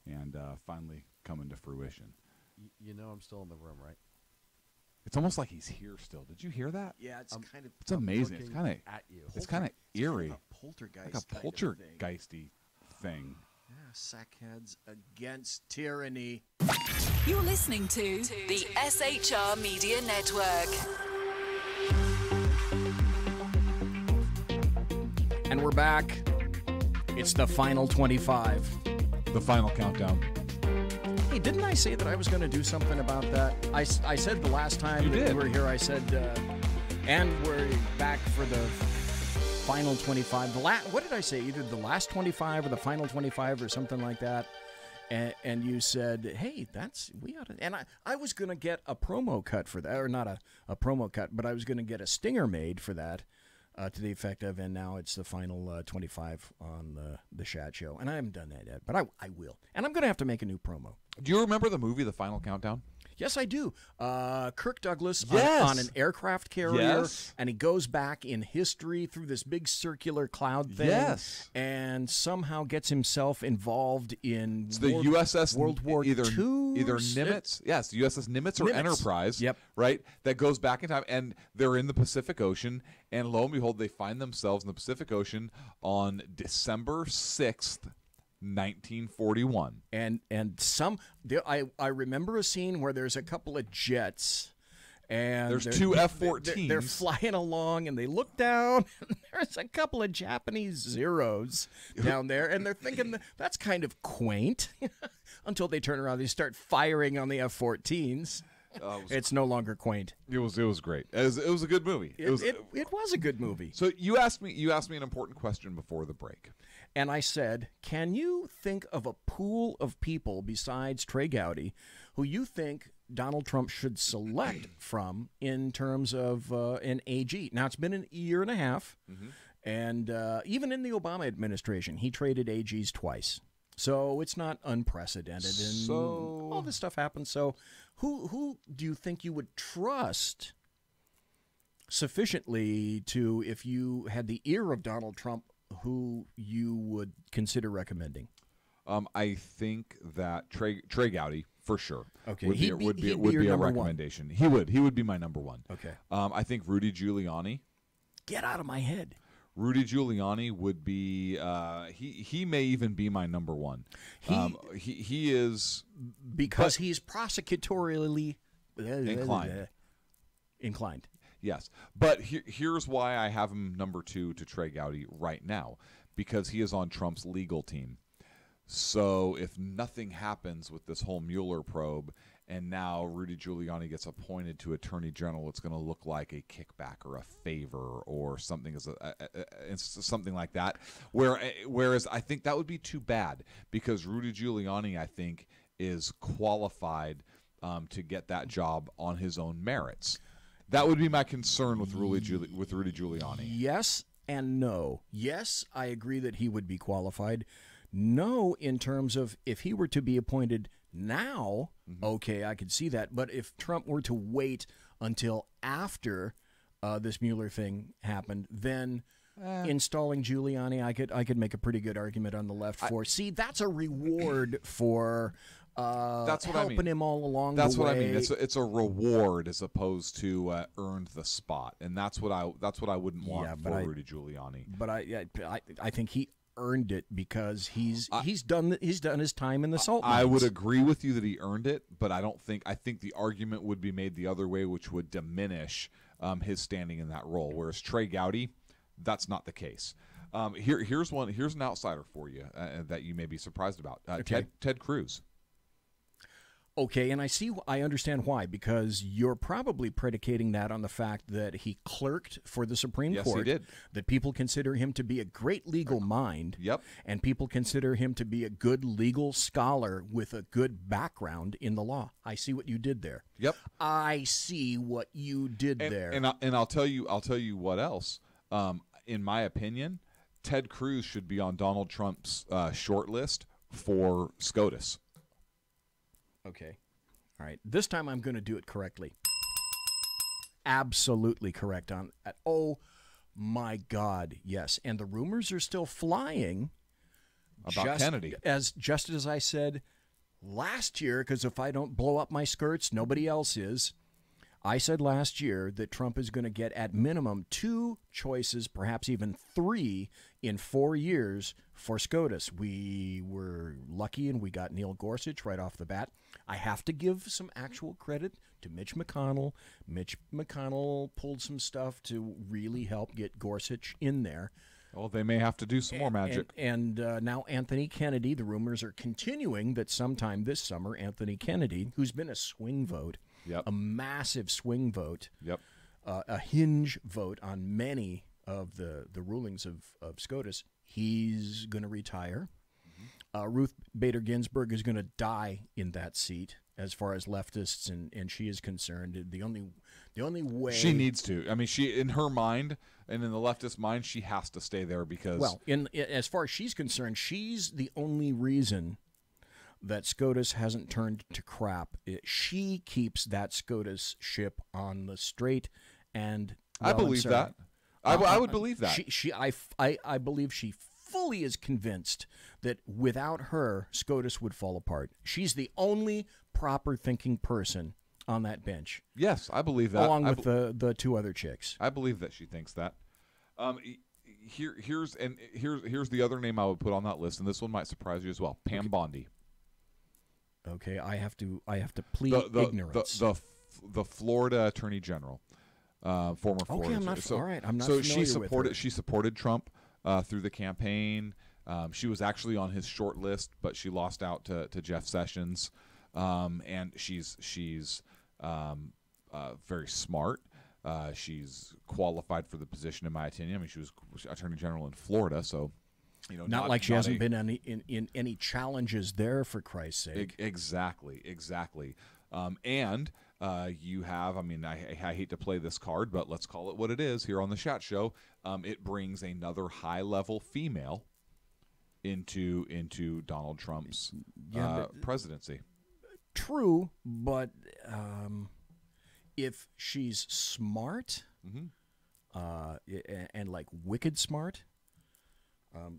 and finally coming to fruition. You know I'm still in the room, right? It's almost like he's here still. Did you hear that? Yeah, it's kind of. It's amazing. It's kind of at you. It's kind of eerie. Poltergeist. Like a poltergeisty thing. Yeah, sackheads against tyranny. You're listening to the SHR Media Network. And we're back. It's the final 25. The final countdown. Hey, didn't I say that I was going to do something about that? I said the last time you were here, I said, and we're back for the final 25. What did I say? Either the last 25 or the final 25 or something like that. And you said, hey, we ought to. And I was going to get a promo cut for that, or not a promo cut, but I was going to get a stinger made for that. To the effect of, and now it's the final 25 on the Shat Show. And I haven't done that yet, but I will. And I'm going to have to make a new promo. Do you remember the movie The Final Countdown? Yes, I do. Kirk Douglas Yes. on an aircraft carrier, Yes. and he goes back in history through this big circular cloud thing, Yes. and somehow gets himself involved in It's the USS World War II. either Nimitz, yes, the USS Nimitz or Nimitz. Enterprise, Yep. right? That goes back in time, and they're in the Pacific Ocean, and lo and behold, they find themselves in the Pacific Ocean on December 6th. 1941. And I remember a scene where there's a couple of jets, and There's two F-14s. They're flying along, and they look down, and there's a couple of Japanese Zeros down there, and they're thinking that's kind of quaint until they turn around, they start firing on the F-14s. It's no longer quaint. It was great. It was a good movie. It was a good movie. So you asked me an important question before the break. And I said, can you think of a pool of people besides Trey Gowdy who you think Donald Trump should select from in terms of an AG? Now, it's been a year and a half, and even in the Obama administration, he traded AGs twice. So it's not unprecedented, and all this stuff happens. So who do you think you would trust sufficiently to, if you had the ear of Donald Trump, who you would consider recommending? I think that Trey Gowdy, for sure, okay, would be a recommendation. One. He would be my number one. Okay. I think Rudy Giuliani. Get out of my head. Rudy Giuliani would be. He may even be my number one. He is because he's prosecutorially inclined. Yes, but here's why I have him number two to Trey Gowdy right now, because he is on Trump's legal team. So if nothing happens with this whole Mueller probe, and now Rudy Giuliani gets appointed to Attorney General, it's going to look like a kickback or a favor or something something like that. Whereas I think that would be too bad, because Rudy Giuliani, I think, is qualified to get that job on his own merits. That would be my concern with Rudy Giuliani. Yes and no. Yes, I agree that he would be qualified. No, in terms of if he were to be appointed now, okay, I could see that. But if Trump were to wait until after this Mueller thing happened, then installing Giuliani, I could make a pretty good argument on the left for. See, that's a reward for that's what helping him all along that's the way. That's what I mean. It's a reward as opposed to earned the spot, and that's what I wouldn't want for Rudy Giuliani. But I think he earned it because he's done his time in the salt mines. I would agree with you that he earned it, but I think the argument would be made the other way, which would diminish his standing in that role. Whereas Trey Gowdy, that's not the case. Here's an outsider for you that you may be surprised about. Okay. Ted Cruz. Okay, and I understand why, because you're probably predicating that on the fact that he clerked for the Supreme Yes, Court. he did. That people consider him to be a great legal mind. Yep. And people consider him to be a good legal scholar with a good background in the law. I see what you did there. Yep. I see what you did there. And I'll tell you what else. In my opinion, Ted Cruz should be on Donald Trump's short list for SCOTUS. Okay. All right. This time I'm going to do it correctly. Absolutely correct on that. Oh, my God. Yes. And the rumors are still flying. About Kennedy. Just as I said last year, because if I don't blow up my skirts, nobody else is. I said last year that Trump is going to get at minimum 2 choices, perhaps even 3 in 4 years for SCOTUS. We were lucky and we got Neil Gorsuch right off the bat. I have to give some actual credit to Mitch McConnell. Mitch McConnell pulled some stuff to really help get Gorsuch in there. Well, they may have to do some more magic. And now Anthony Kennedy, the rumors are continuing that sometime this summer, Anthony Kennedy, who's been a swing vote, a massive swing vote, a hinge vote on many of the rulings of SCOTUS, he's going to retire. Ruth Bader Ginsburg is going to die in that seat as far as leftists and she is concerned. The only way she needs to. I mean, she in her mind and in the leftist mind, she has to stay there because as far as she's concerned, she's the only reason that SCOTUS hasn't turned to crap. She keeps that SCOTUS ship on the straight and I believe that. I would believe that. I believe she fully is convinced that without her, SCOTUS would fall apart. She's the only proper thinking person on that bench. Yes, I believe that. Along with the 2 other chicks. I believe that she thinks that. Here's the other name I would put on that list, and this one might surprise you as well. Pam Bondi. Okay, I have to plead ignorance. The Florida Attorney General, former Florida. Okay, I'm not. All right, I'm not. So familiar with her. She supported Trump through the campaign. She was actually on his short list, but she lost out to Jeff Sessions. And she's very smart. She's qualified for the position, in my opinion. I mean, she was Attorney General in Florida, so not like she hasn't been in any challenges there, for Christ's sake. Exactly. And you have, I mean, I hate to play this card, but let's call it what it is here on the Shat Show. It brings another high-level female into Donald Trump's presidency. True, but if she's smart and like wicked smart,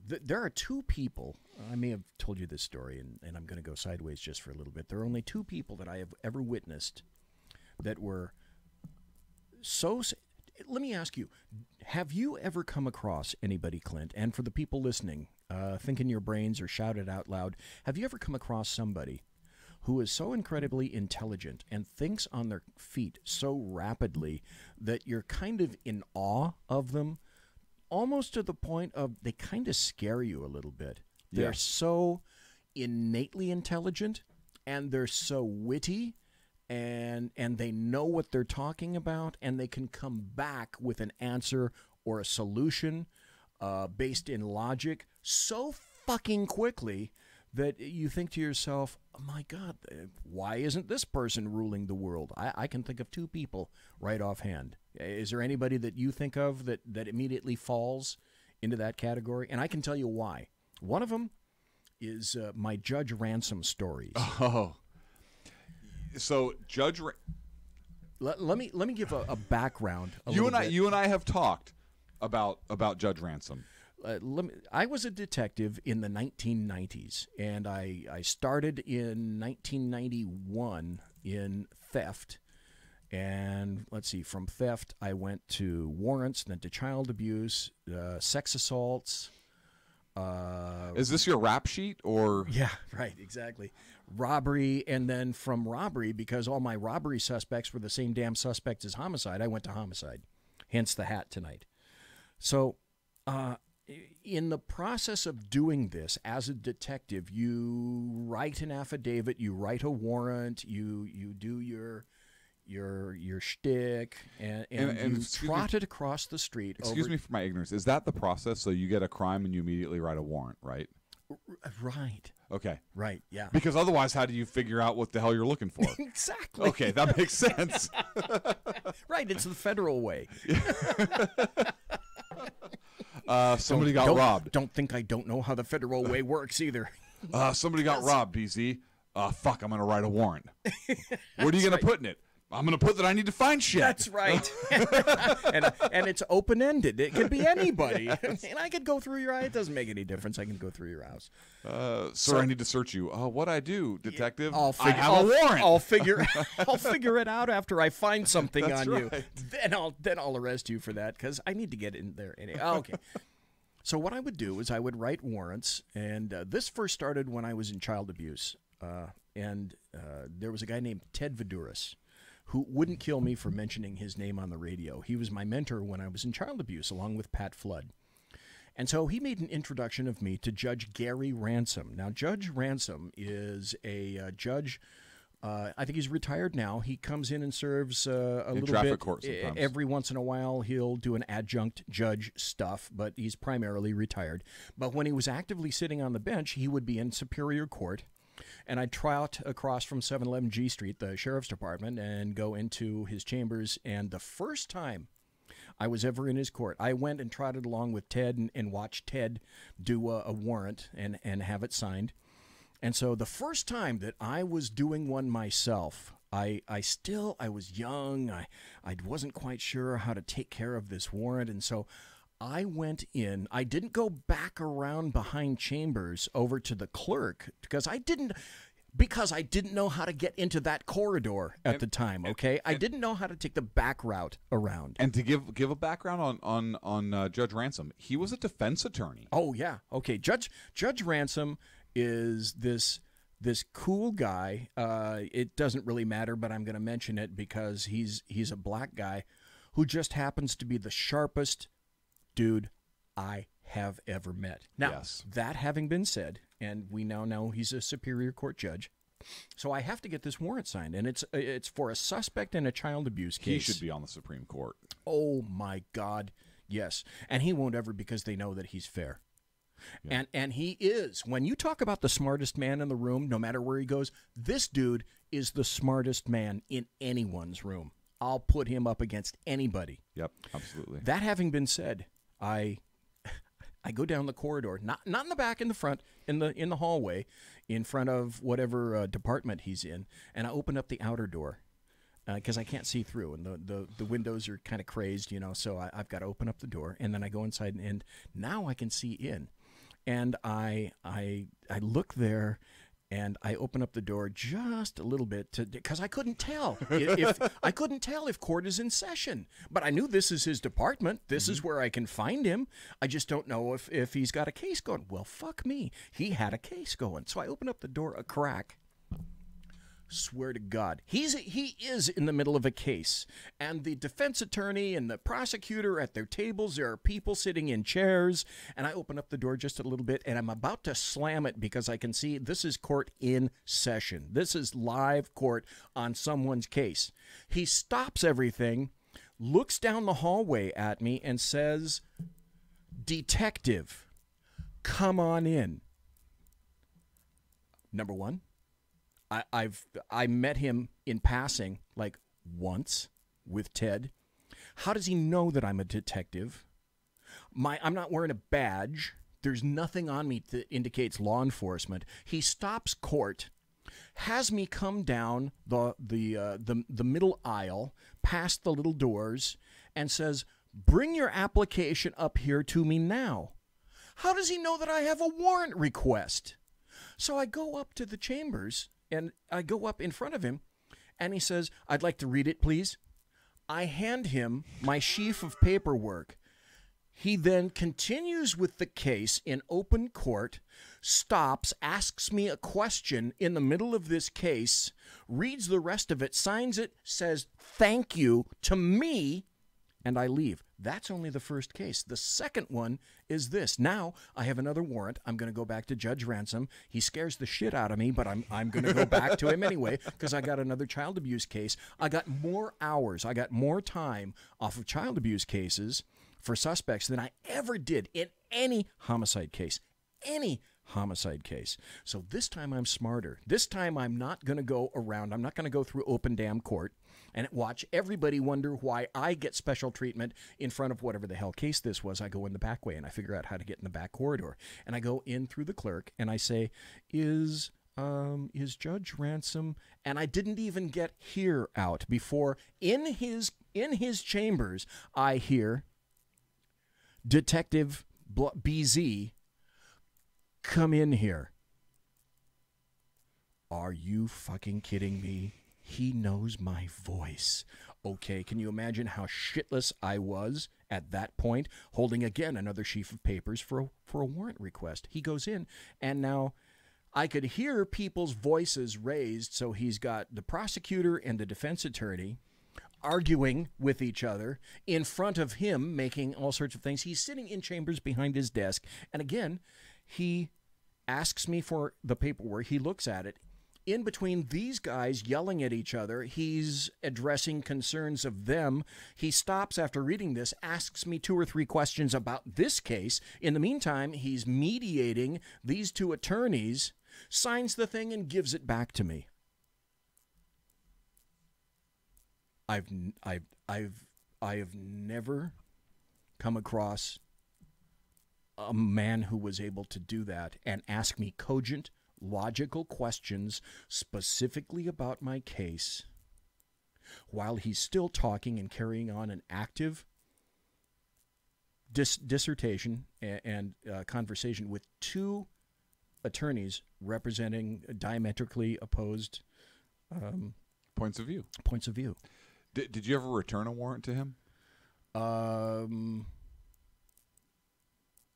there are 2 people. I may have told you this story, and I'm going to go sideways just for a little bit. There are only 2 people that I have ever witnessed that were so. Let me ask you, have you ever come across anybody, Clint, and for the people listening, think in your brains or shout it out loud, have you ever come across somebody who is so incredibly intelligent and thinks on their feet so rapidly that you're kind of in awe of them, almost to the point of they kind of scare you a little bit? They're so innately intelligent, and they're so witty, and they know what they're talking about, and they can come back with an answer or a solution based in logic so fucking quickly that you think to yourself, oh my God, why isn't this person ruling the world? I can think of 2 people right offhand. Is there anybody that you think of that immediately falls into that category? And I can tell you why. One of them is my Judge Ransom stories. Oh. So Judge let me give a background. You and I have talked about Judge Ransom. I was a detective in the 1990s, and I started in 1991 in theft. And let's see, from theft, I went to warrants, then to child abuse, sex assaults. Is this your rap sheet or? Yeah, right, exactly. Robbery, and then from robbery, because all my robbery suspects were the same damn suspects as homicide, I went to homicide. Hence the hat tonight. So, in the process of doing this as a detective, you write an affidavit, you write a warrant, you do your shtick, and you trot it across the street. Excuse me for my ignorance. Is that the process? So you get a crime and you immediately write a warrant, right? Right. Okay. Right, yeah. Because otherwise, how do you figure out what the hell you're looking for? Exactly. Okay, that makes sense. Right, it's the federal way. Somebody got robbed. Don't think I don't know how the federal way works either. Somebody got robbed, BZ. Fuck, I'm going to write a warrant. What are you going to put in it? I'm going to put that I need to find shit. That's right. and it's open-ended. It could be anybody. And I could go through your eye. It doesn't make any difference. I can go through your house. Sir, I need to search you. What I do, detective? I have a warrant. I'll figure it out after I find something That's on you. right. Then I'll arrest you for that because I need to get in there anyway. Okay. So what I would do is I would write warrants, and this first started when I was in child abuse. And there was a guy named Ted Viduris who wouldn't kill me for mentioning his name on the radio. He was my mentor when I was in child abuse, along with Pat Flood. And so he made an introduction of me to Judge Gary Ransom. Now, Judge Ransom is a judge. I think he's retired now. He comes in and serves a little traffic bit. court sometimes. Every once in a while, he'll do an adjunct judge stuff, but he's primarily retired. But when he was actively sitting on the bench, he would be in Superior Court. And I'd trot across from 711 G Street, the sheriff's department, and go into his chambers. And the first time I was ever in his court, I went and trotted along with Ted and watched Ted do a warrant and have it signed. And so the first time that I was doing one myself, I was young. I wasn't quite sure how to take care of this warrant. And so I went in. I didn't go back around behind chambers over to the clerk because I didn't know how to get into that corridor at the time, okay? I didn't know how to take the back route around. And to give a background on Judge Ransom, he was a defense attorney. Oh, yeah. Okay, Judge Ransom is this cool guy. It doesn't really matter, but I'm going to mention it because he's a black guy who just happens to be the sharpest dude I have ever met. Now, yes. That having been said, and we now know he's a Superior Court judge, so I have to get this warrant signed, and it's for a suspect in a child abuse case. He should be on the Supreme Court. Oh, my God, yes. And he won't ever because they know that he's fair. Yeah. And he is. When you talk about the smartest man in the room, no matter where he goes, this dude is the smartest man in anyone's room. I'll put him up against anybody. Yep, absolutely. That having been said, I go down the corridor, not in the back, in the front, in the hallway, in front of whatever department he's in, and I open up the outer door because I can't see through, and the windows are kind of crazed, so I've got to open up the door, and then I go inside, and now I can see in, and I look there. And I open up the door just a little bit because I couldn't tell if court is in session. But I knew this is his department. This is where I can find him. I just don't know if he's got a case going. Well, fuck me. He had a case going. So I open up the door a crack. Swear to God, he is in the middle of a case, and the defense attorney and the prosecutor at their tables. There are people sitting in chairs, and I open up the door just a little bit, and I'm about to slam it because I can see this is court in session. This is live court on someone's case. He stops everything, looks down the hallway at me, and says, "Detective, come on in." Number one, I met him in passing like once with Ted. How does he know that I'm a detective? I'm not wearing a badge. There's nothing on me that indicates law enforcement. He stops court, has me come down the middle aisle, past the little doors, and says, "Bring your application up here to me now." How does he know that I have a warrant request? So I go up to the chambers, and I go up in front of him, and he says, "I'd like to read it, please." I hand him my sheaf of paperwork. He then continues with the case in open court, stops, asks me a question in the middle of this case, reads the rest of it, signs it, says thank you to me, and I leave. That's only the first case. The second one is this. Now I have another warrant. I'm going to go back to Judge Ransom. He scares the shit out of me, but I'm going to go back to him anyway because I got another child abuse case. I got more hours. I got more time off of child abuse cases for suspects than I ever did in any homicide case. Any homicide case. So this time I'm smarter. This time I'm not going to go around. I'm not going to go through open damn court and watch everybody wonder why I get special treatment in front of whatever the hell case this was. I go in the back way and I figure out how to get in the back corridor. And I go in through the clerk and I say, is Judge Ransom? And I didn't even get here out before in his chambers I hear Detective BZ, come in here. Are you fucking kidding me? He knows my voice. Okay, can you imagine how shitless I was at that point, holding again another sheaf of papers for a warrant request? He goes in, and now I could hear people's voices raised, so he's got the prosecutor and the defense attorney arguing with each other in front of him, making all sorts of things. He's sitting in chambers behind his desk, and again, he asks me for the paperwork. He looks at it. In between these guys yelling at each other, he's addressing concerns of them. He stops after reading this, asks me 2 or 3 questions about this case. In the meantime, he's mediating these 2 attorneys, signs the thing, and gives it back to me. I have never come across a man who was able to do that and ask me cogent, logical questions specifically about my case while he's still talking and carrying on an active dissertation and conversation with 2 attorneys representing diametrically opposed points of view. Did you ever return a warrant to him?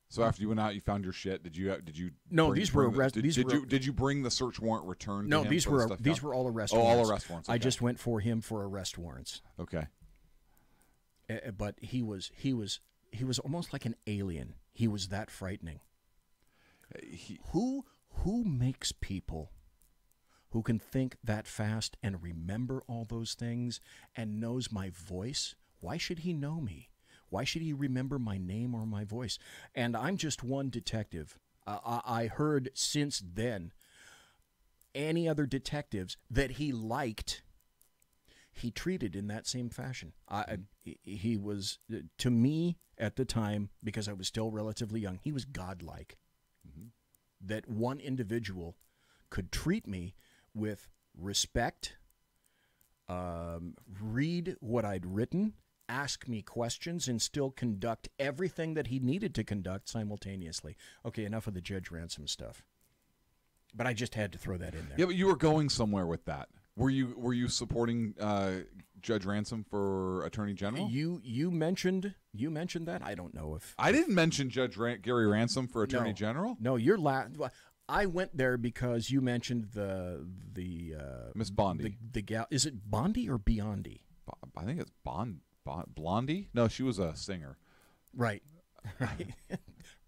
So after you went out, you found your shit. Did you? No, these were arrest. Did you bring the search warrant returned? No, to him these were all arrest warrants. All arrest warrants. Okay. I just went for him for arrest warrants. Okay. But he was almost like an alien. He was that frightening. Who makes people who can think that fast and remember all those things and knows my voice? Why should he know me? Why should he remember my name or my voice? And I'm just one detective. I heard since then any other detectives that he liked, he treated in that same fashion. He was, to me at the time, because I was still relatively young, he was godlike. Mm-hmm. That one individual could treat me with respect, read what I'd written, ask me questions, and still conduct everything that he needed to conduct simultaneously. Okay, enough of the Judge Ransom stuff. But I just had to throw that in there. Yeah, but you were going somewhere with that. Were you supporting Judge Ransom for Attorney General? You mentioned that. I don't know if I didn't mention Judge Gary Ransom for Attorney General. No, I went there because you mentioned the Miss Bondi. The gal. Is it Bondi or Biondi? I think it's Blondie. No, she was a singer. Right.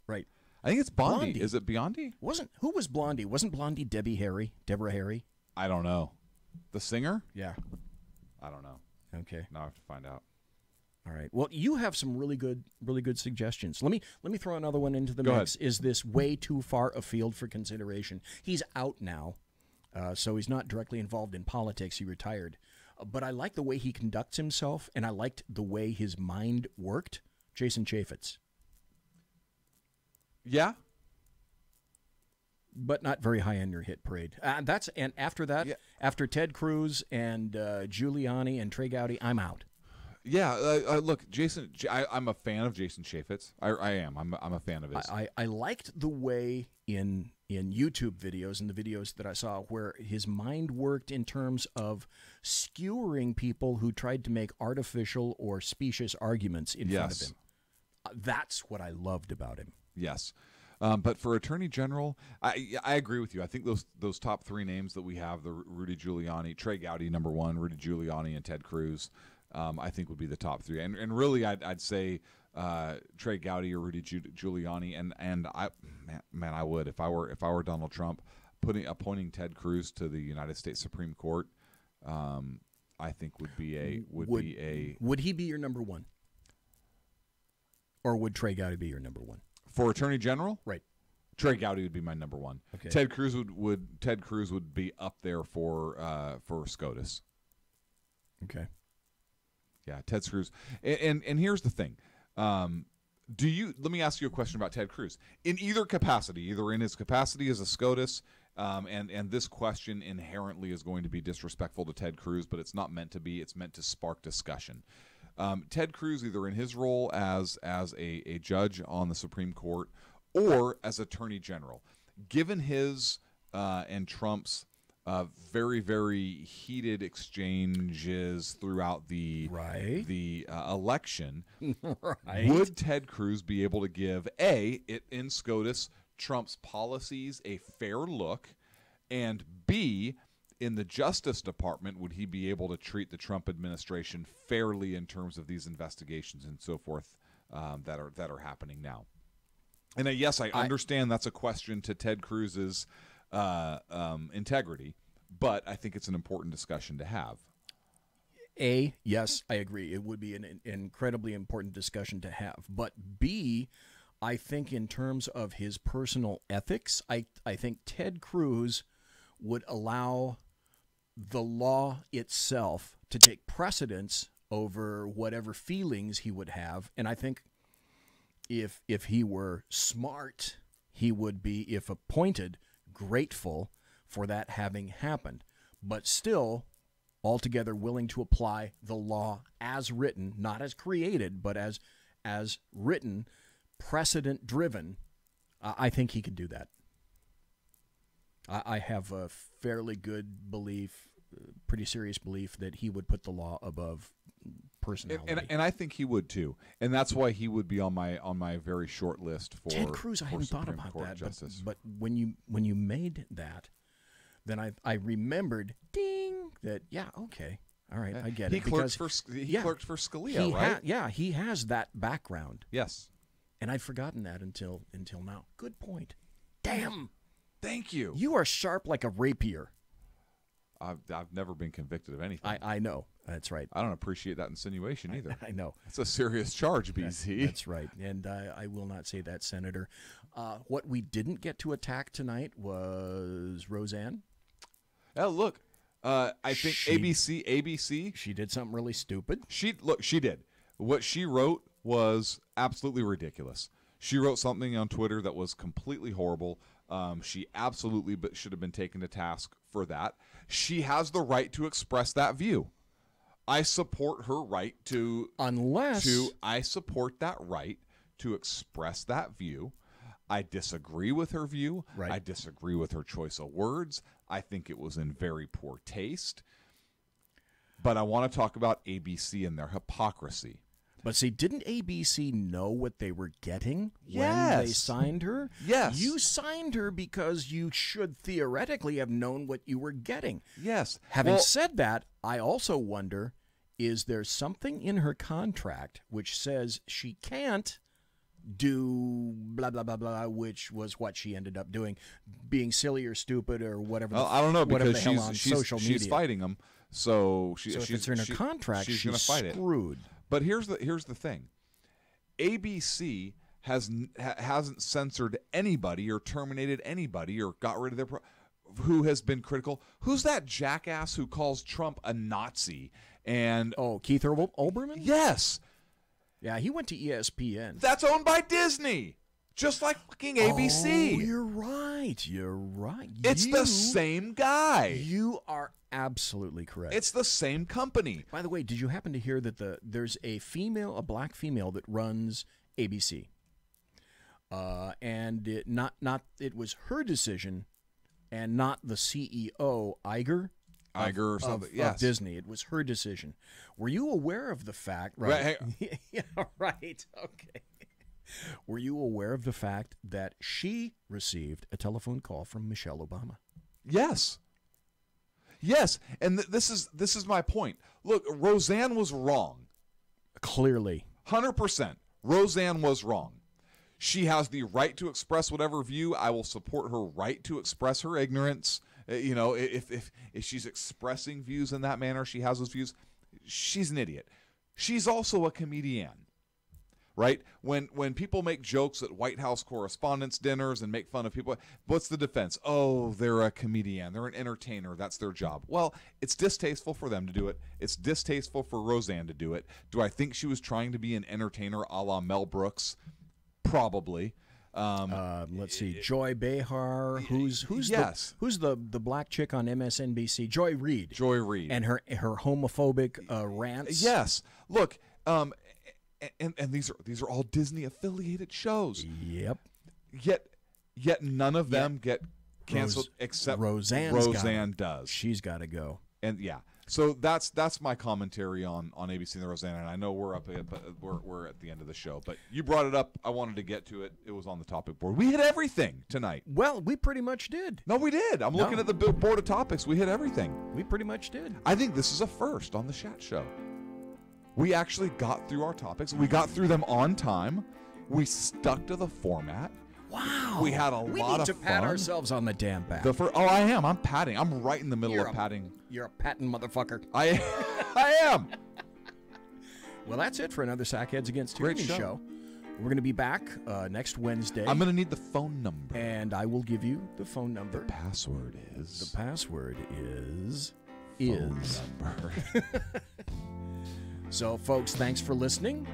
Right. I think it's Bondi. Is it Biondi? Who was Blondie? Wasn't Blondie Deborah Harry? I don't know. The singer? Yeah. I don't know. Okay. Now I have to find out. All right. Well, you have some really good suggestions. Let me throw another one into the mix. Is this way too far afield for consideration? He's out now, so he's not directly involved in politics. He retired. But I like the way he conducts himself, and I liked the way his mind worked. Jason Chaffetz. Yeah. But not very high on your hit parade. After that, after Ted Cruz and Giuliani and Trey Gowdy, I'm out. Yeah, look, Jason. I'm a fan of Jason Chaffetz. I am. I'm a fan of his. I liked the way in YouTube videos and the videos that I saw where his mind worked in terms of skewering people who tried to make artificial or specious arguments in front of him. That's what I loved about him. Yes. But for Attorney General, I agree with you. I think those top 3 names that we have, the Rudy Giuliani, Trey Gowdy, #1, Rudy Giuliani, and Ted Cruz, I think would be the top three. And really, I'd say Trey Gowdy or Rudy Giuliani. And I would if I were Donald Trump, appointing Ted Cruz to the United States Supreme Court. I think would he be your number one, or would Trey Gowdy be your number one for Attorney General? Right. Trey Gowdy would be my number one. Okay. Ted Cruz would be up there for SCOTUS. Okay. Yeah, Ted Cruz. And here's the thing. Let me ask you a question about Ted Cruz. In either capacity, either in his capacity as a SCOTUS, and this question inherently is going to be disrespectful to Ted Cruz, but it's not meant to be. It's meant to spark discussion. Ted Cruz, either in his role as a judge on the Supreme Court or as Attorney General, given his and Trump's very, very heated exchanges throughout the election, would Ted Cruz be able to give in SCOTUS Trump's policies a fair look, and B, in the Justice Department, would he be able to treat the Trump administration fairly in terms of these investigations and so forth that are happening now? And yes, I understand that's a question to Ted Cruz's integrity, but I think it's an important discussion to have. Yes, I agree. It would be an incredibly important discussion to have. But B, I think in terms of his personal ethics, I think Ted Cruz would allow the law itself to take precedence over whatever feelings he would have. And I think if he were smart, he would be, if appointed, grateful for that having happened, but still altogether willing to apply the law as written, not as created, but as written, precedent-driven. I think he could do that. I have a fairly good belief, pretty serious belief, that he would put the law above personality. And I think he would too, and that's why he would be on my very short list for Ted Cruz. I hadn't thought about that, but when you made that, then I remembered, ding, that okay, all right, I get it. He clerked for Scalia, right? He has that background. Yes, and I'd forgotten that until now. Good point. Damn. Thank you. You are sharp like a rapier. I've never been convicted of anything. I know. That's right. I don't appreciate that insinuation either. I know. It's a serious charge, BZ. That's right. And I will not say that, Senator. What we didn't get to attack tonight was Roseanne. Oh, look. I think ABC. She did something really stupid. She did. What she wrote was absolutely ridiculous. She wrote something on Twitter that was completely horrible. She absolutely should have been taken to task for that. She has the right to express that view. I support her right to... I support that right to express that view. I disagree with her view. Right. I disagree with her choice of words. I think it was in very poor taste. But I want to talk about ABC and their hypocrisy. But see, didn't ABC know what they were getting Yes. when they signed her? Yes. You signed her because you should theoretically have known what you were getting. Yes. Having said that, I also wonder, is there something in her contract which says she can't do blah, blah, blah, blah, which was what she ended up doing, being silly or stupid or whatever. I don't know, because social media. she's fighting them. So if it's in her contract, she's going to fight screwed. But here's the thing. ABC hasn't censored anybody or terminated anybody or got rid of their who has been critical. Who's that jackass who calls Trump a Nazi? And Keith Olbermann? Yes. Yeah, he went to ESPN. That's owned by Disney. Just like fucking ABC. Oh, you're right. It's the same guy. You are absolutely correct. It's the same company. By the way, did you happen to hear that there's a black female that runs ABC? And it was her decision, and not the CEO Iger or something. Of Disney. It was her decision. Were you aware of the fact? Right. Yeah. Right. Okay. Were you aware of the fact that she received a telephone call from Michelle Obama? Yes. Yes, and this is my point. Look, Roseanne was wrong. Clearly. 100%. Roseanne was wrong. She has the right to express whatever view. I will support her right to express her ignorance. You know, if she's expressing views in that manner, she has those views, she's an idiot. She's also a comedian, right? When people make jokes at White House Correspondents' dinners and make fun of people, what's the defense? Oh, they're a comedian. They're an entertainer. That's their job. Well, it's distasteful for them to do it. It's distasteful for Roseanne to do it. Do I think she was trying to be an entertainer a la Mel Brooks? Probably. Let's see, Joy Behar, who's yes. the black chick on MSNBC, Joy Reid. Joy Reid. And her homophobic rants. Yes. Look, and these are all Disney affiliated shows. Yep. Yet none of them get canceled except Roseanne does. She's got to go. And yeah. So that's my commentary on ABC and the Roseanne, and I know we're at the end of the show, but you brought it up. I wanted to get to it. It was on the topic board. We hit everything tonight. Well, we pretty much did. No, we did. I'm looking at the board of topics. We hit everything. We pretty much did. I think this is a first on the Shat Show. We actually got through our topics. We got through them on time. We stuck to the format. Wow. We had a lot of fun. We need to pat ourselves on the damn back. I am. I'm patting. I'm right in the middle of patting. You're a patting motherfucker. I am. Well, that's it for another Sackheads Against Tyranny show. We're going to be back next Wednesday. I'm going to need the phone number. And I will give you the phone number. The password is... The password is... Phone number. So, folks, thanks for listening.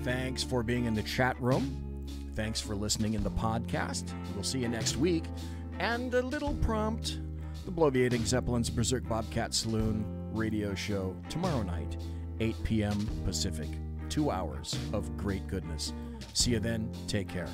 Thanks for being in the chat room. Thanks for listening in the podcast. We'll see you next week. And a little prompt, the Bloviating Zeppelin's Berserk Bobcat Saloon radio show tomorrow night, 8 p.m. Pacific. 2 hours of great goodness. See you then. Take care.